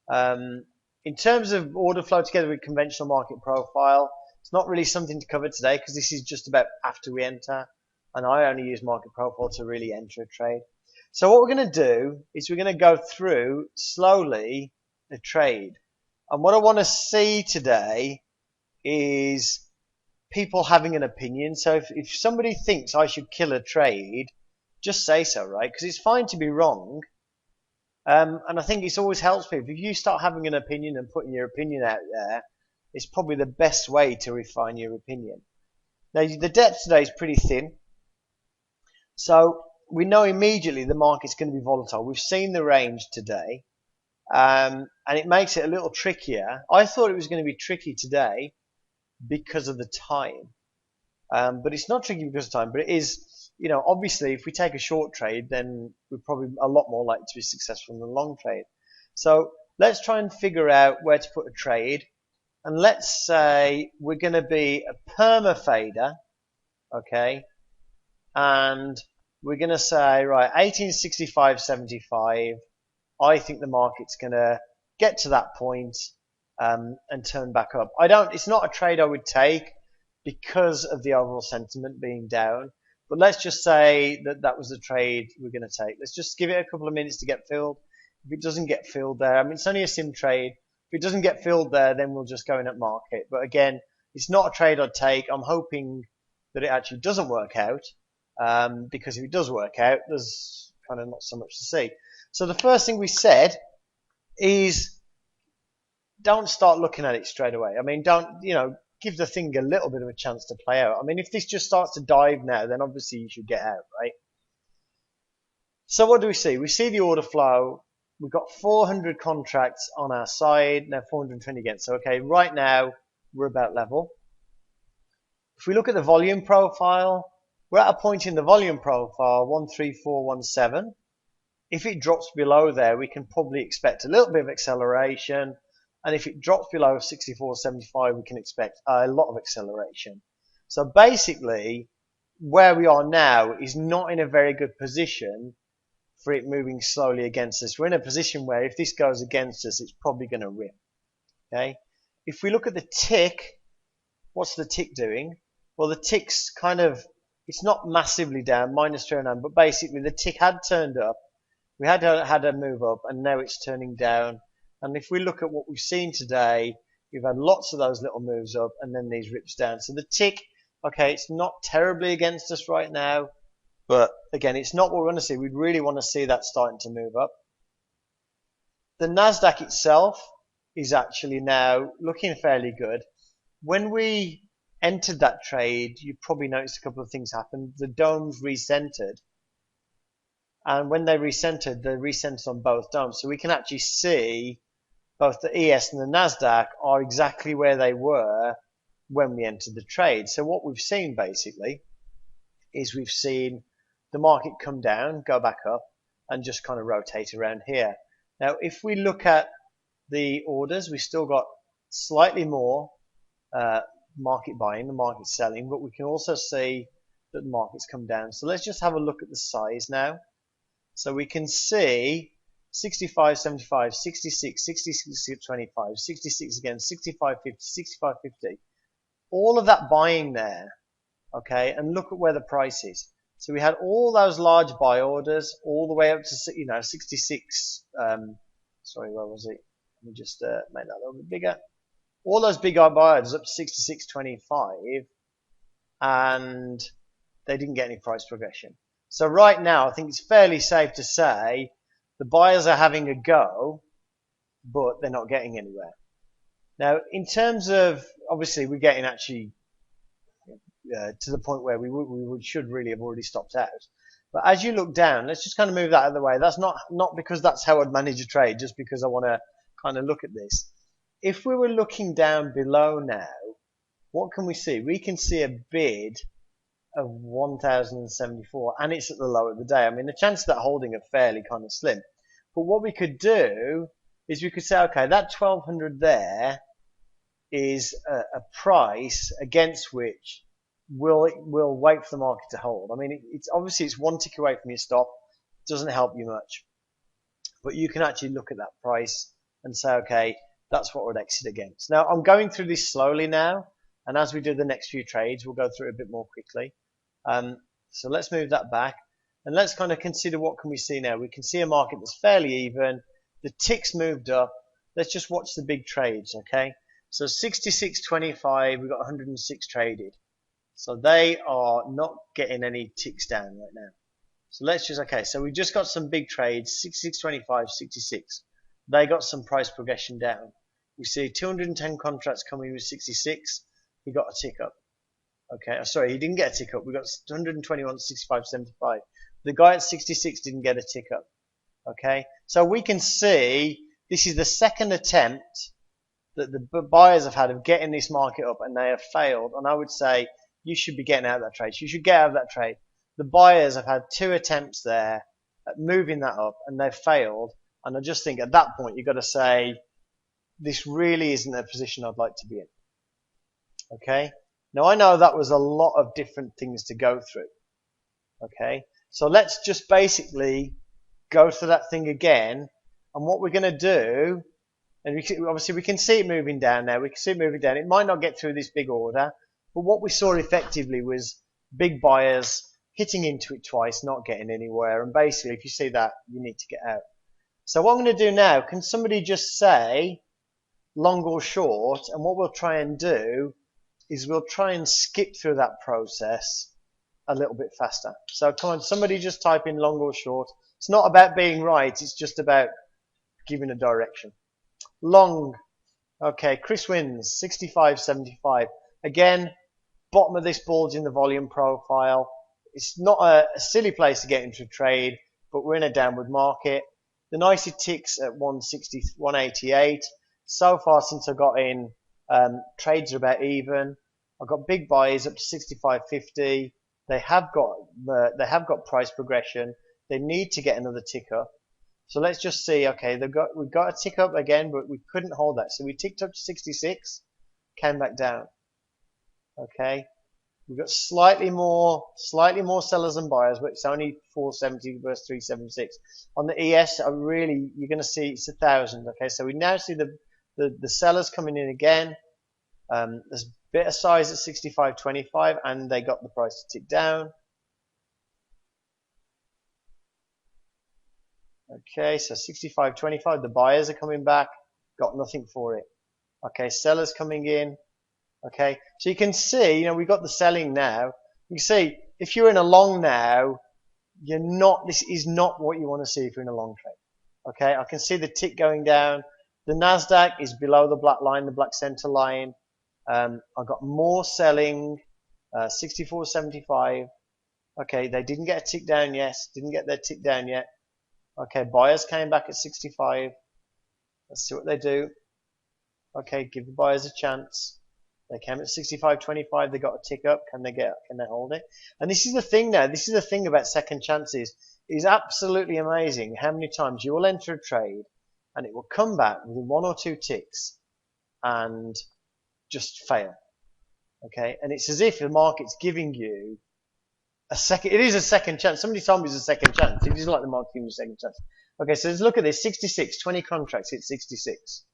In terms of order flow together with conventional market profile, it's not really something to cover today because this is just about after we enter, and I only use market profile to really enter a trade. So what we're going to do is we're going to go through slowly the trade. And what I want to see today is people having an opinion. So if somebody thinks I should kill a trade, just say so, right? Because it's fine to be wrong. And I think it always helps people. If you start having an opinion and putting your opinion out there, it's probably the best way to refine your opinion. Now, the depth today is pretty thin. So we know immediately the market's going to be volatile. We've seen the range today, and it makes it a little trickier. I thought it was going to be tricky today because of the time, but it's not tricky because of time. But it is, obviously, if we take a short trade, then we're probably a lot more likely to be successful in the long trade. So let's try and figure out where to put a trade, and let's say we're going to be a perma fader, okay, and we're going to say, right, 1865.75, I think the market's going to get to that point and turn back up. It's not a trade I would take because of the overall sentiment being down, but let's just say that was the trade we're going to take. Let's just give it a couple of minutes to get filled. If it doesn't get filled there, I mean, it's only a sim trade. If it doesn't get filled there, then we'll just go in at market. But again, it's not a trade I'd take. I'm hoping that it actually doesn't work out. Because if it does work out, there's kind of not so much to see. So the first thing we said is don't start looking at it straight away. I mean, don't, give the thing a little bit of a chance to play out. I mean, if this just starts to dive now, then obviously you should get out, right? So what do we see? We see the order flow. We've got 400 contracts on our side, now 420 against. So, okay, right now we're about level. If we look at the volume profile, we're at a point in the volume profile, 13417. If it drops below there, we can probably expect a little bit of acceleration. And if it drops below 64.75, we can expect a lot of acceleration. So basically, where we are now is not in a very good position for it moving slowly against us. We're in a position where if this goes against us, it's probably going to rip. Okay. If we look at the tick, what's the tick doing? Well, the tick's kind of, it's not massively down, -309, but basically the tick had turned up. We had a move up, and now it's turning down. And if we look at what we've seen today, we've had lots of those little moves up, and then these rips down. So the tick, okay, it's not terribly against us right now, but again, it's not what we want to see. We'd really want to see that starting to move up. The Nasdaq itself is actually now looking fairly good. When we entered that trade, you probably noticed a couple of things happened. The domes recentered, and when they recentered, they recentered on both domes. So we can actually see both the ES and the Nasdaq are exactly where they were when we entered the trade. So what we've seen basically is we've seen the market come down, go back up, and just kind of rotate around here. Now, if we look at the orders, we've still got slightly more market buying, the market selling, but we can also see that the market's come down. So let's just have a look at the size now. So we can see 65.75, 66, 66.25, 66 again, 65.50, 65.50. All of that buying there, okay, and look at where the price is. So we had all those large buy orders all the way up to 66. Sorry, where was it? Let me just make that a little bit bigger. All those big buy orders up to 66.25, and they didn't get any price progression. So right now, I think it's fairly safe to say the buyers are having a go, but they're not getting anywhere. Now, in terms of, obviously, we're getting actually to the point where we should really have already stopped out. But as you look down, let's just kind of move that out of the way. That's not because that's how I'd manage a trade, just because I want to kind of look at this. If we were looking down below now, what can we see? We can see a bid of 1,074, and it's at the low of the day. I mean, the chances of that holding are fairly kind of slim. But what we could do is we could say, okay, that 1,200 there is a price against which we'll wait for the market to hold. I mean, it's obviously it's one tick away from your stop. It doesn't help you much, but you can actually look at that price and say, okay, that's what we'd exit against. Now, I'm going through this slowly now, and as we do the next few trades, we'll go through it a bit more quickly. So let's move that back, and let's kind of consider what can we see now. We can see a market that's fairly even. The ticks moved up. Let's just watch the big trades, okay? So 66.25, we've got 106 traded. So they are not getting any ticks down right now. So let's just, okay, so we just got some big trades, 66.25, 66. They got some price progression down. We see 210 contracts coming with 66. He got a tick up. Okay, sorry, he didn't get a tick up. We got 121, 65, 75. The guy at 66 didn't get a tick up. Okay, so we can see this is the second attempt that the buyers have had of getting this market up, and they have failed. And I would say you should be getting out of that trade. You should get out of that trade. The buyers have had 2 attempts there at moving that up, and they've failed. And I just think at that point you've got to say, this really isn't a position I'd like to be in. Okay. Now I know that was a lot of different things to go through. Okay. So let's just basically go through that thing again. And what we're going to do, and obviously we can see it moving down now. We can see it moving down. It might not get through this big order, but what we saw effectively was big buyers hitting into it twice, not getting anywhere. And basically, if you see that, you need to get out. So what I'm going to do now, can somebody just say long or short? And what we'll try and do is we'll try and skip through that process a little bit faster. So come on, somebody just type in long or short. It's not about being right. It's just about giving a direction. Long. Okay, Chris wins 65.75. Again, bottom of this bulge in the volume profile. It's not a silly place to get into a trade, but we're in a downward market. The NYSE ticks at 160, 188. So far since I got in, trades are about even. I've got big buys up to 65.50. They have got price progression. They need to get another tick up. So let's just see. Okay, we've got a tick up again, but we couldn't hold that. So we ticked up to 66, came back down. Okay, we've got slightly more sellers than buyers, but it's only 470 versus 376. On the ES, you're going to see it's 1,000. Okay, so we now see the sellers coming in again. There's a bit of size at 65.25, and they got the price to tick down. Okay, so 65.25, the buyers are coming back, got nothing for it. Okay, sellers coming in. Okay, so you can see, we've got the selling now. You can see, if you're in a long now, this is not what you want to see if you're in a long trade. Okay, I can see the tick going down. The NASDAQ is below the black line, the black center line. I've got more selling, 64.75. Okay, they didn't get a tick down, yes, didn't get their tick down yet. Okay, buyers came back at 65. Let's see what they do. Okay, give the buyers a chance. They came at 65.25. They got a tick up. Can they hold it? And this is the thing now. This is the thing about second chances. It is absolutely amazing how many times you will enter a trade and it will come back with 1 or 2 ticks and just fail. Okay, and it's as if the market's giving you a second. It is a second chance. Somebody told me it's a second chance. It isn't like the market giving you a second chance. Okay, so let's look at this. 66, 20 contracts hit 66.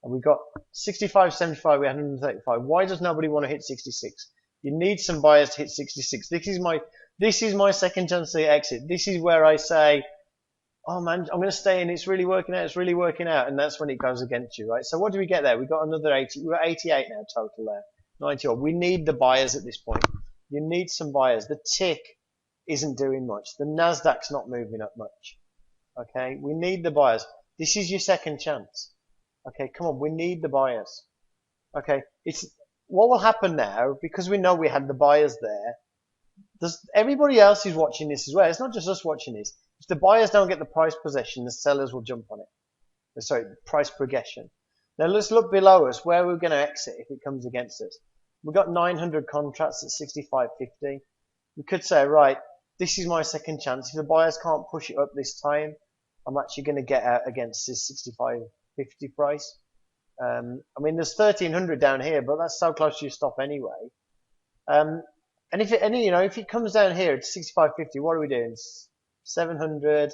And we've got 65.75, we had 135. Why does nobody want to hit 66? You need some buyers to hit 66. This is my second chance to exit. This is where I say, oh man, I'm going to stay in. It's really working out. It's really working out. And that's when it goes against you, right? So what do we get there? We've got another 80. We're at 88 now total there. 90 odd. We need the buyers at this point. You need some buyers. The tick isn't doing much. The NASDAQ's not moving up much. Okay, we need the buyers. This is your second chance. Okay, come on, we need the buyers. Okay, what will happen now, because we know we had the buyers there, everybody else is watching this as well. It's not just us watching this. If the buyers don't get the price possession, the sellers will jump on it. Sorry, price progression. Now let's look below us where we're going to exit if it comes against us. We've got 900 contracts at 65.50. We could say, right, this is my second chance. If the buyers can't push it up this time, I'm actually going to get out against this 65.50 price. I mean, there's 1300 down here, but that's so close to your stop anyway. And if it comes down here at 65.50, what are we doing? 700. If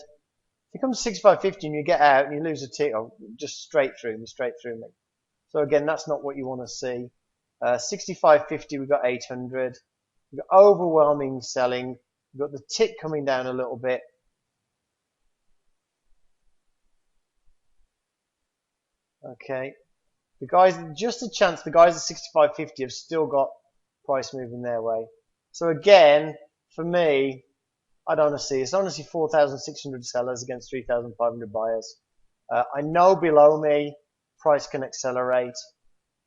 it comes to 65.50 and you get out and you lose a tick, just straight through me. So again, that's not what you want to see. 65.50, we've got 800. We've got overwhelming selling. We've got the tick coming down a little bit. Okay. The guys, just a chance, the guys at 65.50 have still got price moving their way. So again, for me, I don't want to see this. I want to see 4,600 sellers against 3,500 buyers. I know below me, price can accelerate.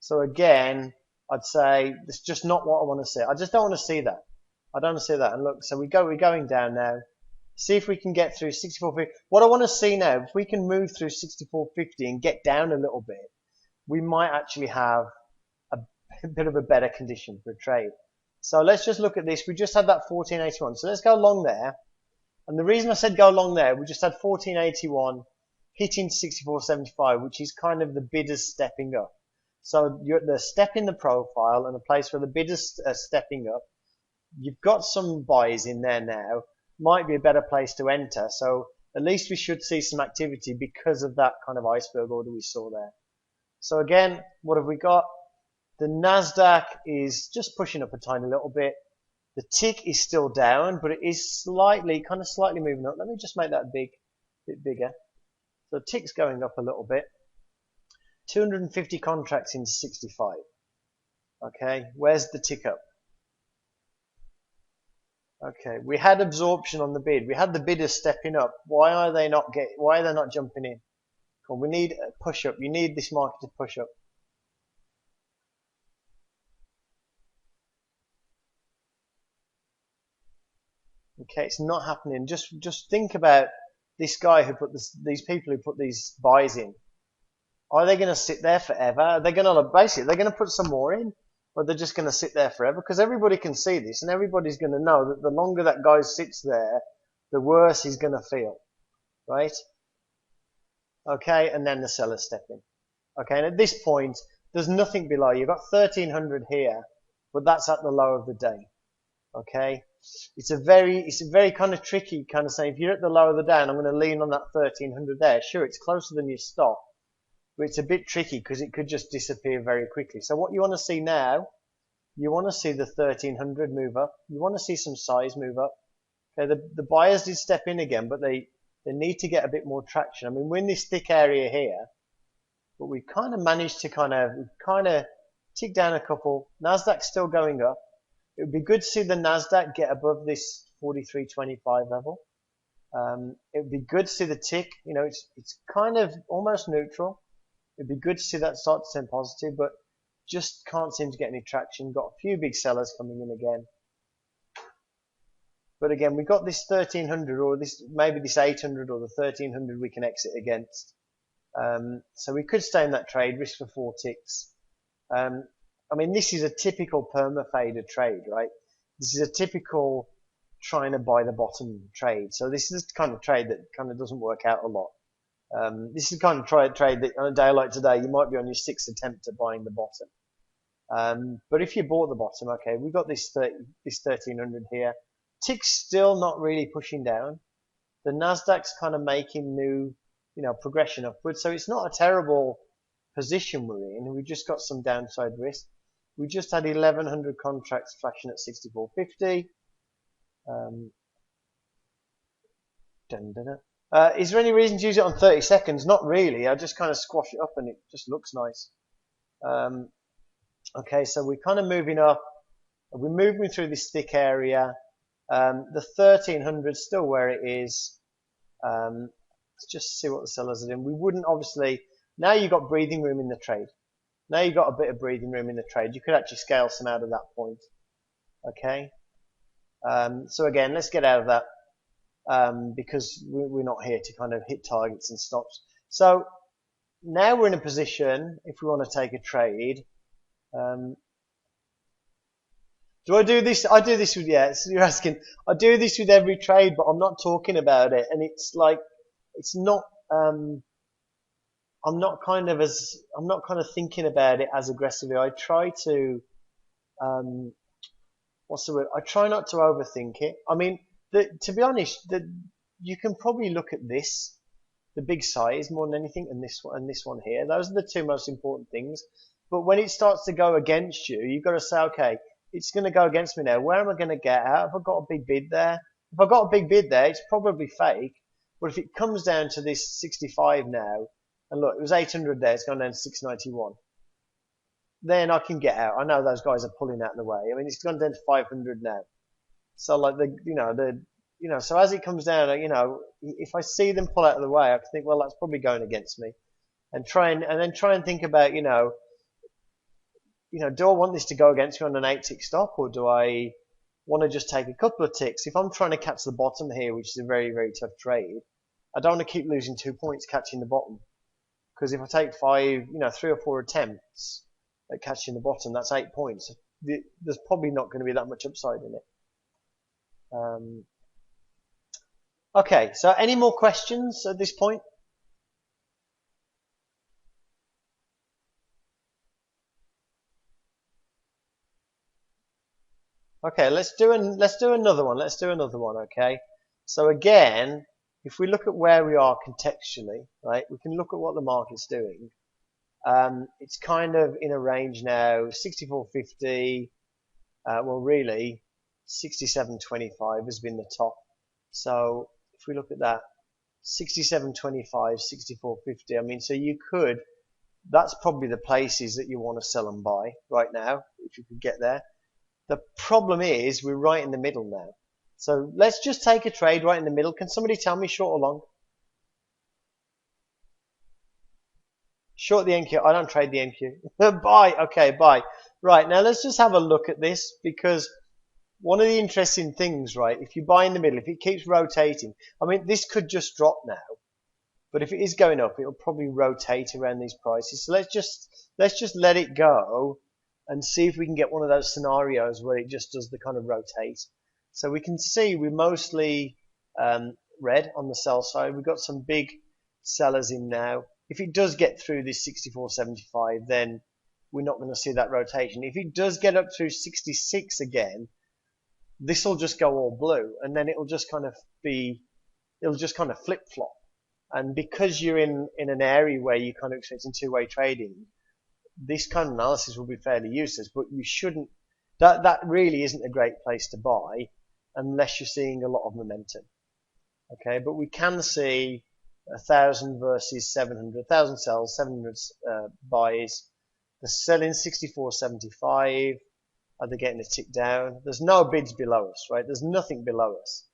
So again, I'd say it's just not what I want to see. I just don't want to see that. I don't want to see that. And look, so we're going down now. See if we can get through 64.50. What I want to see now, if we can move through 64.50 and get down a little bit, we might actually have a bit of a better condition for a trade. So let's just look at this. We just had that 1481. So let's go long there. And the reason I said go long there, we just had 1481 hitting 64.75, which is kind of the bidders stepping up. So you're at the step in the profile and a place where the bidders are stepping up. You've got some buys in there now. Might be a better place to enter. So at least we should see some activity because of that kind of iceberg order we saw there. So again, what have we got? The Nasdaq is just pushing up a tiny little bit. The tick is still down, but it is slightly moving up. Let me just make that a bit bigger. So the tick's going up a little bit. 250 contracts into 65. Okay, where's the tick up? Okay, we had absorption on the bid. We had the bidders stepping up. Why are they not jumping in? Well, we need a push up. You need this market to push up. Okay, it's not happening. Just think about this guy who put these people who put these buys in. Are they going to sit there forever? Are they going to put some more in, or they're just going to sit there forever? Because everybody can see this, and everybody's going to know that the longer that guy sits there, the worse he's going to feel, right? Okay, and then the sellers step in. Okay, and at this point, there's nothing below. You've got 1300 here, but that's at the low of the day. Okay, it's a very kind of tricky kind of saying. If you're at the low of the day, and I'm going to lean on that 1300 there. Sure, it's closer than your stop, but it's a bit tricky because it could just disappear very quickly. So what you want to see now, you want to see the 1300 move up. You want to see some size move up. Okay, the buyers did step in again, but they need to get a bit more traction. I mean, we're in this thick area here, but we kind of managed to kind of tick down a couple. Nasdaq's still going up. It would be good to see the Nasdaq get above this 43.25 level. It would be good to see the tick. You know, it's kind of almost neutral. It'd be good to see that start to turn positive, but just can't seem to get any traction. Got a few big sellers coming in again. But again, we've got this 1300 or maybe this 800 or the 1300 we can exit against. So we could stay in that trade, risk for 4 ticks. I mean, this is a typical perma-fader trade, right? This is a typical trying to buy the bottom trade. So this is the kind of trade that kind of doesn't work out a lot. This is the kind of trade that on a day like today, you might be on your 6th attempt at buying the bottom. But if you bought the bottom, okay, we've got this 1300 here. Tick's still not really pushing down. The Nasdaq's kind of making new, progression upwards. So it's not a terrible position we're in. We've just got some downside risk. We just had 1100 contracts flashing at 64.50. Is there any reason to use it on 30 seconds? Not really. I just kind of squash it up and it just looks nice. Okay, so we're kind of moving up. We're moving through this thick area. The 1300 is still where it is. Let's just see what the sellers are doing. We wouldn't obviously. Now you've got breathing room in the trade. Now you've got a bit of breathing room in the trade. You could actually scale some out of that point. Okay. So again, let's get out of that because we're not here to kind of hit targets and stops. So now we're in a position, if we want to take a trade, Do I do this? I do this with, yeah, so you're asking, I do this with every trade, but I'm not talking about it. And it's like, it's not, I'm not kind of thinking about it as aggressively. I try to, um, what's the word? I try not to overthink it. I mean, to be honest, you can probably look at this, the big size more than anything, and this one here. Those are the two most important things. But when it starts to go against you, you've got to say, okay, it's going to go against me now. Where am I going to get out? Have I got a big bid there? If I've got a big bid there, it's probably fake. But if it comes down to this 65 now, and look, it was 800 there, it's gone down to 691. Then I can get out. I know those guys are pulling out of the way. I mean, it's gone down to 500 now. So like so as it comes down, if I see them pull out of the way, I can think, well, that's probably going against me, and then try and think about, do I want this to go against me on an 8-tick stop, or do I want to just take a couple of ticks? If I'm trying to catch the bottom here, which is a very, very tough trade, I don't want to keep losing 2 points catching the bottom, because if I take 3 or 4 attempts at catching the bottom, that's 8 points. There's probably not going to be that much upside in it. Okay, so any more questions at this point? Okay, let's do another one. Let's do another one, okay? So again, if we look at where we are contextually, right, we can look at what the market's doing. It's kind of in a range now, 64.50, well really, 67.25 has been the top. So if we look at that, 67.25, 64.50, I mean, so that's probably the places that you want to sell and buy right now, if you could get there. The problem is we're right in the middle now. So let's just take a trade right in the middle. Can somebody tell me short or long? Short the NQ. I don't trade the NQ. Buy. Okay, buy. Right, now let's just have a look at this, because one of the interesting things, right, if you buy in the middle, if it keeps rotating, I mean, this could just drop now, but if it is going up, it'll probably rotate around these prices. So let's just let it go and see if we can get one of those scenarios where it just does the kind of rotate. So we can see we're mostly red on the sell side. We've got some big sellers in now. If it does get through this 64.75, then we're not going to see that rotation. If it does get up through 66 again, this will just go all blue, and then it'll just kind of flip-flop. And because you're in an area where you're kind of expecting two-way trading, this kind of analysis will be fairly useless, but you shouldn't, that really isn't a great place to buy unless you're seeing a lot of momentum. Okay, but we can see 1,000 versus 700, 1,000 sells, 700 buys. They're selling 64.75. Are they getting a tick down? There's no bids below us, right? There's nothing below us.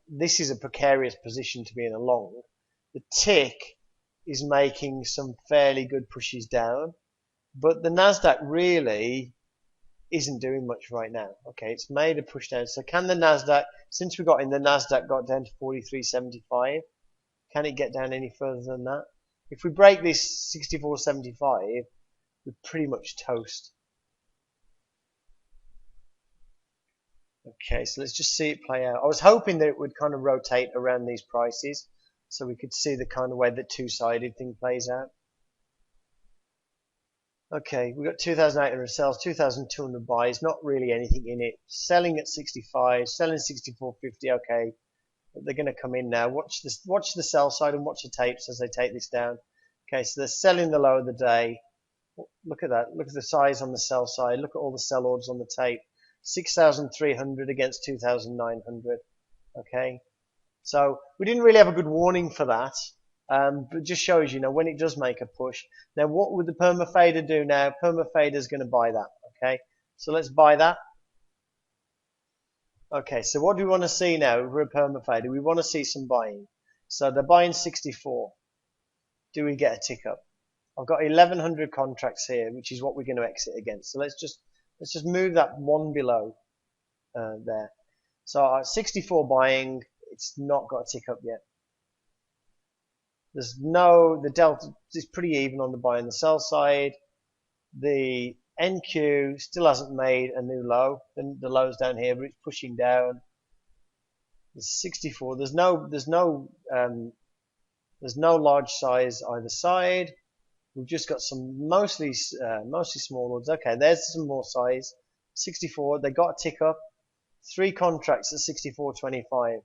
This is a precarious position to be in a long. The tick is making some fairly good pushes down, but the Nasdaq really isn't doing much right now. Okay, it's made a push down. So can the Nasdaq, since we got in, the Nasdaq got down to 43.75. Can it get down any further than that? If we break this 64.75, we're pretty much toast. Okay, so let's just see it play out. I was hoping that it would kind of rotate around these prices so we could see the kind of way the two-sided thing plays out. Okay, we've got 2,800 sells, 2,200 buys, not really anything in it. Selling at 65, selling 64.50, okay. They're going to come in now. Watch the sell side and watch the tapes as they take this down. Okay, so they're selling the low of the day. Look at that. Look at the size on the sell side. Look at all the sell orders on the tape. 6,300 against 2,900. Okay, so we didn't really have a good warning for that, but it just shows when it does make a push. Now, what would the perma fader do now? Perma fader is going to buy that. Okay, so let's buy that. Okay, so what do we want to see now for a perma fader? We want to see some buying. So they're buying 64. Do we get a tick up? I've got 1,100 contracts here, which is what we're going to exit against. So let's just move that one below there. So at 64 buying, it's not got a tick up yet. The delta is pretty even on the buy and the sell side. The NQ still hasn't made a new low. The low's down here, but it's pushing down. There's 64. There's no large size either side. We've just got some mostly small ones. Okay, there's some more size. 64. They got a tick up. 3 contracts at 64.25.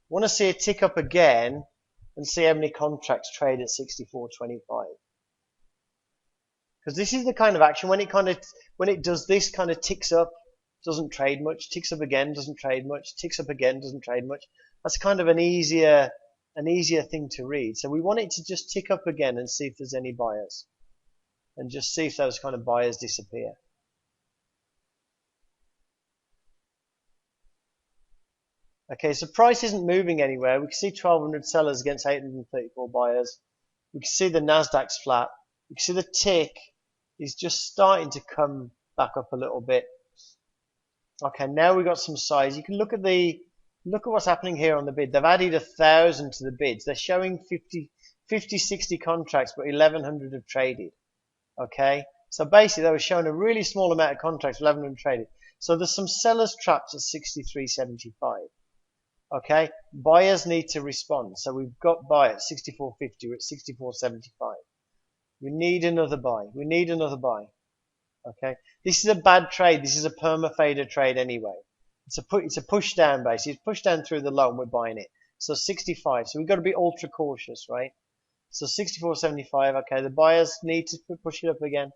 Want to see a tick up again and see how many contracts trade at 64.25. Because this is the kind of action when it does this kind of ticks up, doesn't trade much, ticks up again, doesn't trade much, ticks up again, doesn't trade much. That's kind of an easier thing to read. So we want it to just tick up again and see if there's any buyers, and just see if those kind of buyers disappear. Okay, so price isn't moving anywhere. We can see 1,200 sellers against 834 buyers. We can see the Nasdaq's flat. We can see the tick is just starting to come back up a little bit. Okay, now we've got some size. You can look at what's happening here on the bid. They've added 1,000 to the bids. They're showing 50, 60 contracts, but 1,100 have traded. Okay, so basically they were showing a really small amount of contracts, 1,100 traded. So there's some sellers trapped at 63.75. Okay, buyers need to respond. So we've got buy at 64.50. We're at 64.75. We need another buy. We need another buy. Okay, this is a bad trade. This is a perma-fader trade anyway. It's a push down base. It's pushed down through the low and we're buying it. So 65. So we've got to be ultra cautious, right? So 64.75. Okay, the buyers need to push it up again.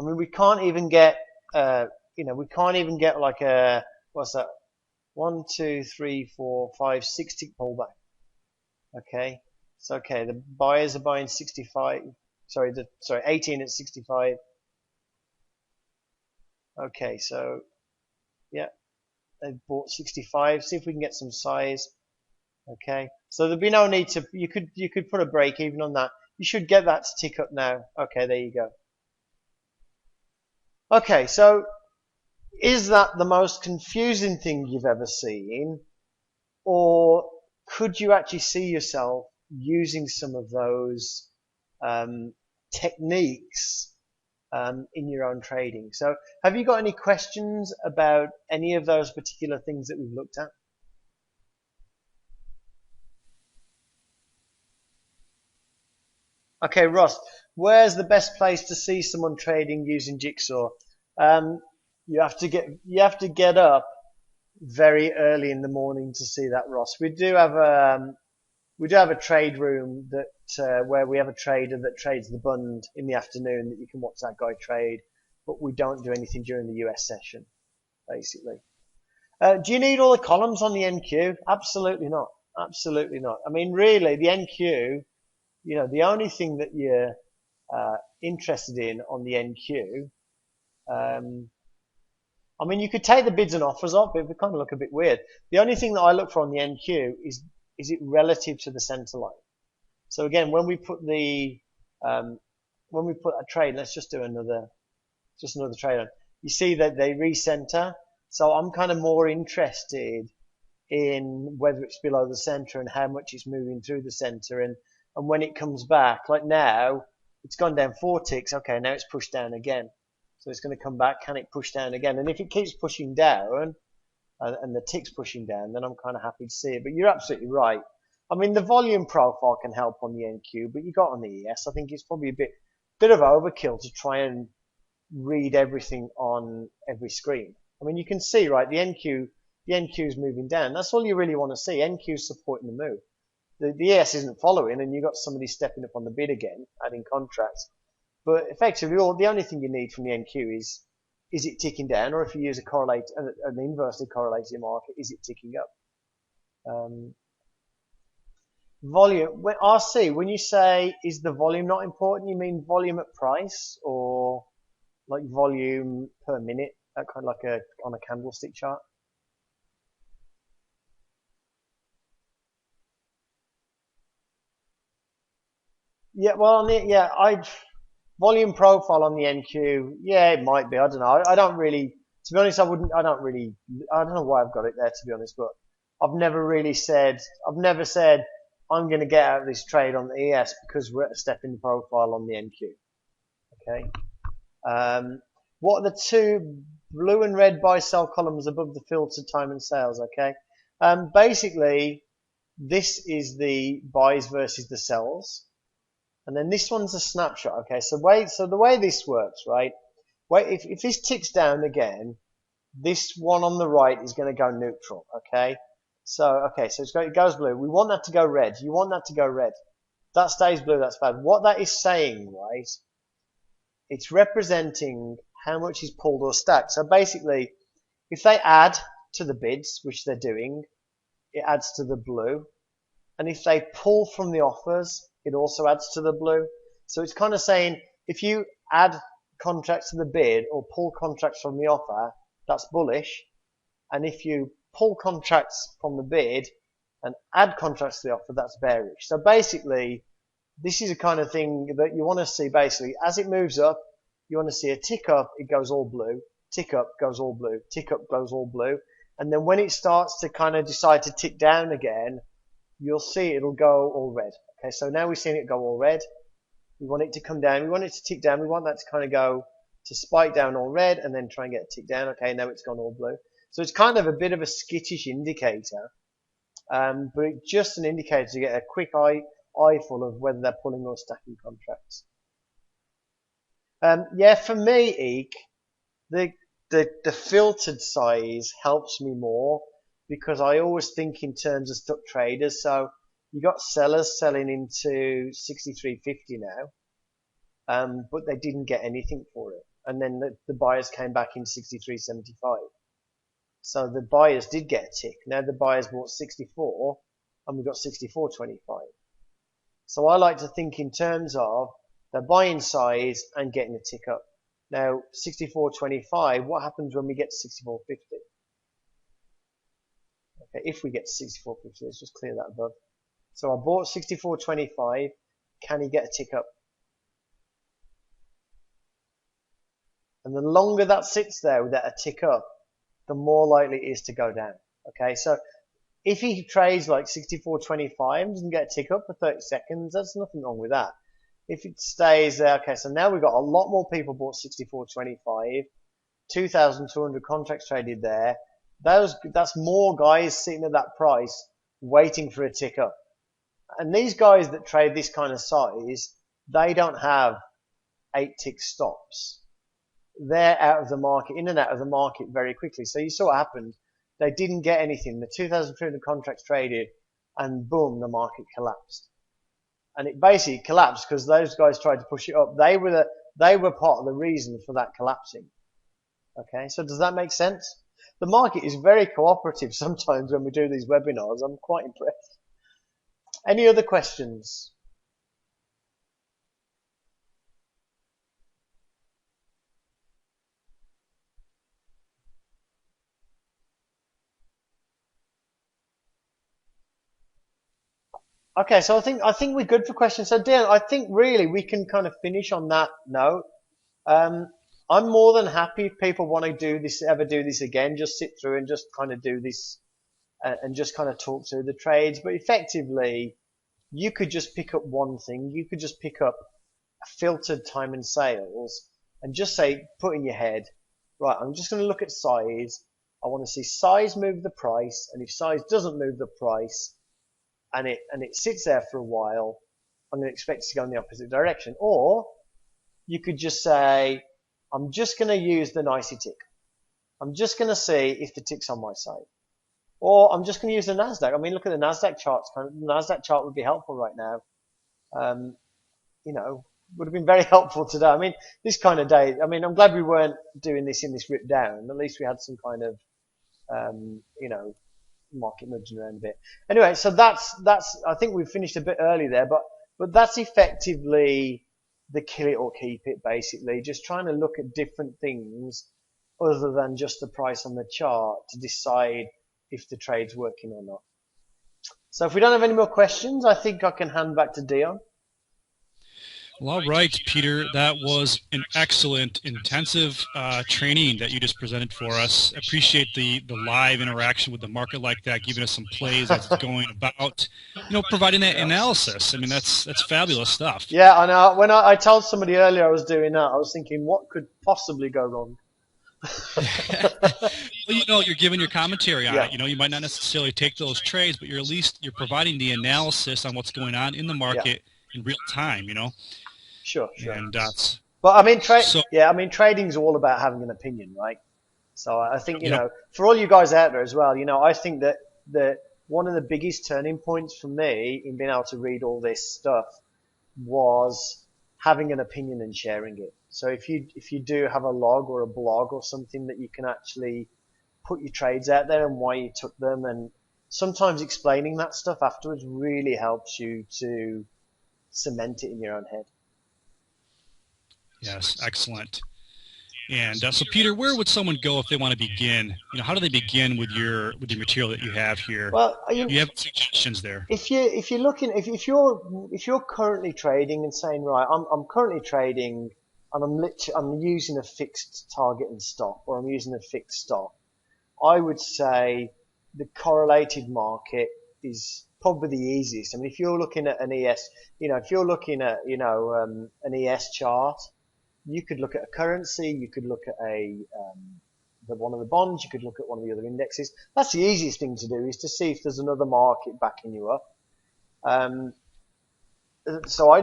I mean, we can't even get, we can't even get like a, what's that? 1, 2, 3, 4, 5, 6 tick pullback. Okay, so okay, the buyers are buying 65. Sorry, 18 at 65. Okay, so yeah, they bought 65. See if we can get some size. Okay, so there'd be no need to. You could put a break even on that. You should get that to tick up now. Okay, there you go. Okay, so is that the most confusing thing you've ever seen, or could you actually see yourself using some of those techniques in your own trading? So have you got any questions about any of those particular things that we've looked at? Okay, Ross, where's the best place to see someone trading using Jigsaw? You have to get up very early in the morning to see that, Ross. We do have a trade room that where we have a trader that trades the bund in the afternoon that you can watch that guy trade, but we don't do anything during the US session, basically. Do you need all the columns on the NQ? Absolutely not. Absolutely not. I mean, really, the NQ, the only thing that you're interested in on the NQ, I mean, you could take the bids and offers off, but it would kind of look a bit weird. The only thing that I look for on the NQ is it relative to the center line. So again, when we put a trade, let's just do another trade on. You see that they recenter. So I'm kind of more interested in whether it's below the center and how much it's moving through the center, and when it comes back, like now, it's gone down 4 ticks. Okay, now it's pushed down again. So it's going to come back. Can it push down again? And if it keeps pushing down, and the tick's pushing down, then I'm kind of happy to see it. But you're absolutely right. I mean, the volume profile can help on the NQ, but you got on the ES. I think it's probably a bit of overkill to try and read everything on every screen. I mean, you can see, right, the NQ is moving down. That's all you really want to see. NQ is supporting the move. The ES isn't following, and you've got somebody stepping up on the bid again, adding contracts. But effectively, the only thing you need from the NQ is it ticking down, or if you use an inversely correlated market, is it ticking up? Volume, RC, when you say is the volume not important, you mean volume at price, or like volume per minute, that kind of like on a candlestick chart? Yeah, well, volume profile on the NQ, yeah, it might be. I don't know. I don't really, to be honest, I don't know why I've got it there, to be honest, but I've never said, I'm going to get out of this trade on the ES because we're at a step in the profile on the NQ. Okay. What are the two blue and red buy sell columns above the filtered time and sales? Okay. Basically, this is the buys versus the sells, and then this one's a snapshot. Okay. So the way this works, right? Wait, if this ticks down again, this one on the right is going to go neutral. Okay. So it goes blue. We want that to go red. You want that to go red. That stays blue. That's bad. What that is saying, right? It's representing how much is pulled or stacked. So basically, if they add to the bids, which they're doing, it adds to the blue. And if they pull from the offers, it also adds to the blue. So it's kind of saying, if you add contracts to the bid or pull contracts from the offer, that's bullish. And if you pull contracts from the bid and add contracts to the offer, that's bearish. So basically, this is a kind of thing that you want to see. Basically, as it moves up, you want to see a tick up, it goes all blue, tick up, goes all blue, tick up, goes all blue. And then when it starts to kind of decide to tick down again, you'll see it'll go all red. Okay, so now we've seen it go all red. We want it to come down. We want it to tick down. We want that to kind of go to spike down all red and then try and get a tick down. Okay, now it's gone all blue. So it's kind of a bit of a skittish indicator, but it's just an indicator to get a quick eyeful of whether they're pulling or stacking contracts. Yeah, for me, Eek, the filtered size helps me more because I always think in terms of stuck traders. So you got sellers selling into 63.50 now, but they didn't get anything for it, and then the buyers came back in 63.75. So the buyers did get a tick. Now the buyers bought 64, and we got 64.25. So I like to think in terms of the buying size and getting a tick up. Now 64.25. What happens when we get to 64.50? Okay, if we get to 64.50, let's just clear that above. So I bought 64.25. Can he get a tick up? And the longer that sits there without a tick up, the more likely it is to go down. Okay, so if he trades like 64.25 and doesn't get a tick up for 30 seconds, there's nothing wrong with that. If it stays there, okay, so now we've got a lot more people bought 64.25, 2,200 contracts traded there. That's more guys sitting at that price waiting for a tick up. And these guys that trade this kind of size, they don't have 8 tick stops. They're out of the market, in and out of the market very quickly. So you saw what happened. They didn't get anything. The 2,300 contracts traded, and boom, the market collapsed. And it basically collapsed because those guys tried to push it up. They were part of the reason for that collapsing. Okay, so does that make sense? The market is very cooperative sometimes when we do these webinars. I'm quite impressed. Any other questions? Okay, so I think we're good for questions. So Dan, I think really we can kind of finish on that note. I'm more than happy if people want to ever do this again, just sit through and just kind of do this and just kind of talk through the trades. But effectively, you could just pick up one thing. You could just pick up a filtered time and sales and just say, put in your head, right, I'm just going to look at size. I want to see size move the price, and if size doesn't move the price, and it sits there for a while, I'm going to expect it to go in the opposite direction. Or you could just say, I'm just going to use the nicey tick. I'm just going to see if the tick's on my side. Or I'm just going to use the NASDAQ. I mean, look at the NASDAQ charts. The NASDAQ chart would be helpful right now. Would have been very helpful today. I mean, this kind of day, I mean, I'm glad we weren't doing this in this rip down. At least we had some kind of, market nudging around a bit. Anyway, so that's, I think we finished a bit early there, but that's effectively the kill it or keep it, basically. Just trying to look at different things other than just the price on the chart to decide if the trade's working or not. So if we don't have any more questions, I think I can hand back to Dion. Well, all right, Peter, that was an excellent, intensive training that you just presented for us. Appreciate the live interaction with the market like that, giving us some plays as it's going about, providing that analysis. I mean, that's fabulous stuff. Yeah, I know. When I told somebody earlier I was doing that, I was thinking, what could possibly go wrong? Well, you're giving your commentary on Yeah. it. You might not necessarily take those trades, but you're providing the analysis on what's going on in the market in real time. Sure. And But I mean, so trading's all about having an opinion, right? So I think, for all you guys out there as well, I think that one of the biggest turning points for me in being able to read all this stuff was having an opinion and sharing it. So if you do have a log or a blog or something that you can actually put your trades out there and why you took them, and sometimes explaining that stuff afterwards really helps you to cement it in your own head. yes, excellent. And so, Peter, where would someone go if they want to begin? How do they begin with your material that you have here? Well, Do you have suggestions there? if you're currently trading and saying, right, I'm currently trading and I'm using a fixed target and stop, or I'm using a fixed stop, I would say the correlated market is probably the easiest. I mean, if you're looking at an ES, if you're looking at an ES chart, you could look at a currency, you could look at one of the bonds, you could look at one of the other indexes. That's the easiest thing to do, is to see if there's another market backing you up. So I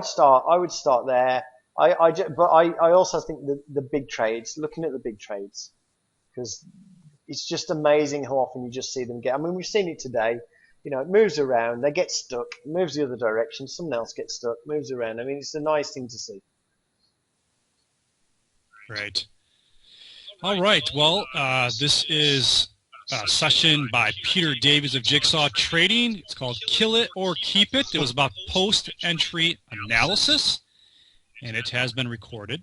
would start there. But I also think the big trades, looking at the big trades, because it's just amazing how often you just see them get. I mean, we've seen it today. It moves around, they get stuck, it moves the other direction, someone else gets stuck, moves around. I mean, it's a nice thing to see. Right. All right. Well, this is a session by Peter Davies of Jigsaw Trading. It's called Kill It or Keep It. It was about post-entry analysis, and it has been recorded.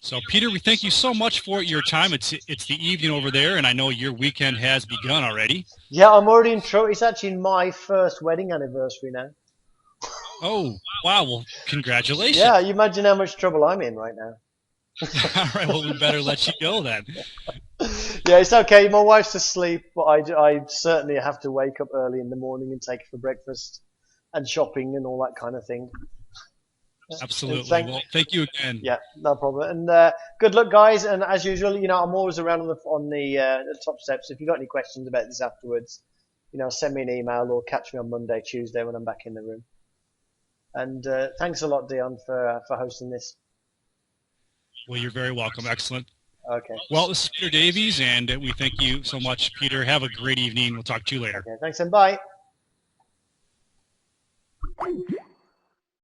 So, Peter, we thank you so much for your time. It's the evening over there, and I know your weekend has begun already. Yeah, I'm already in trouble. It's actually my first wedding anniversary now. Oh, wow. Well, congratulations. Yeah, you imagine how much trouble I'm in right now. All right, well, we better let you go then. Yeah, it's okay. My wife's asleep, but I certainly have to wake up early in the morning and take her for breakfast and shopping and all that kind of thing. Absolutely. Well, thank you again. Yeah, no problem. And good luck, guys. And as usual, I'm always around on the top steps. If you've got any questions about this afterwards, send me an email or catch me on Monday, Tuesday when I'm back in the room. And thanks a lot, Dion, for hosting this. Well, you're very welcome. Excellent. Okay. Well, this is Peter Davies, and we thank you so much, Peter. Have a great evening. We'll talk to you later. Okay, thanks, and bye.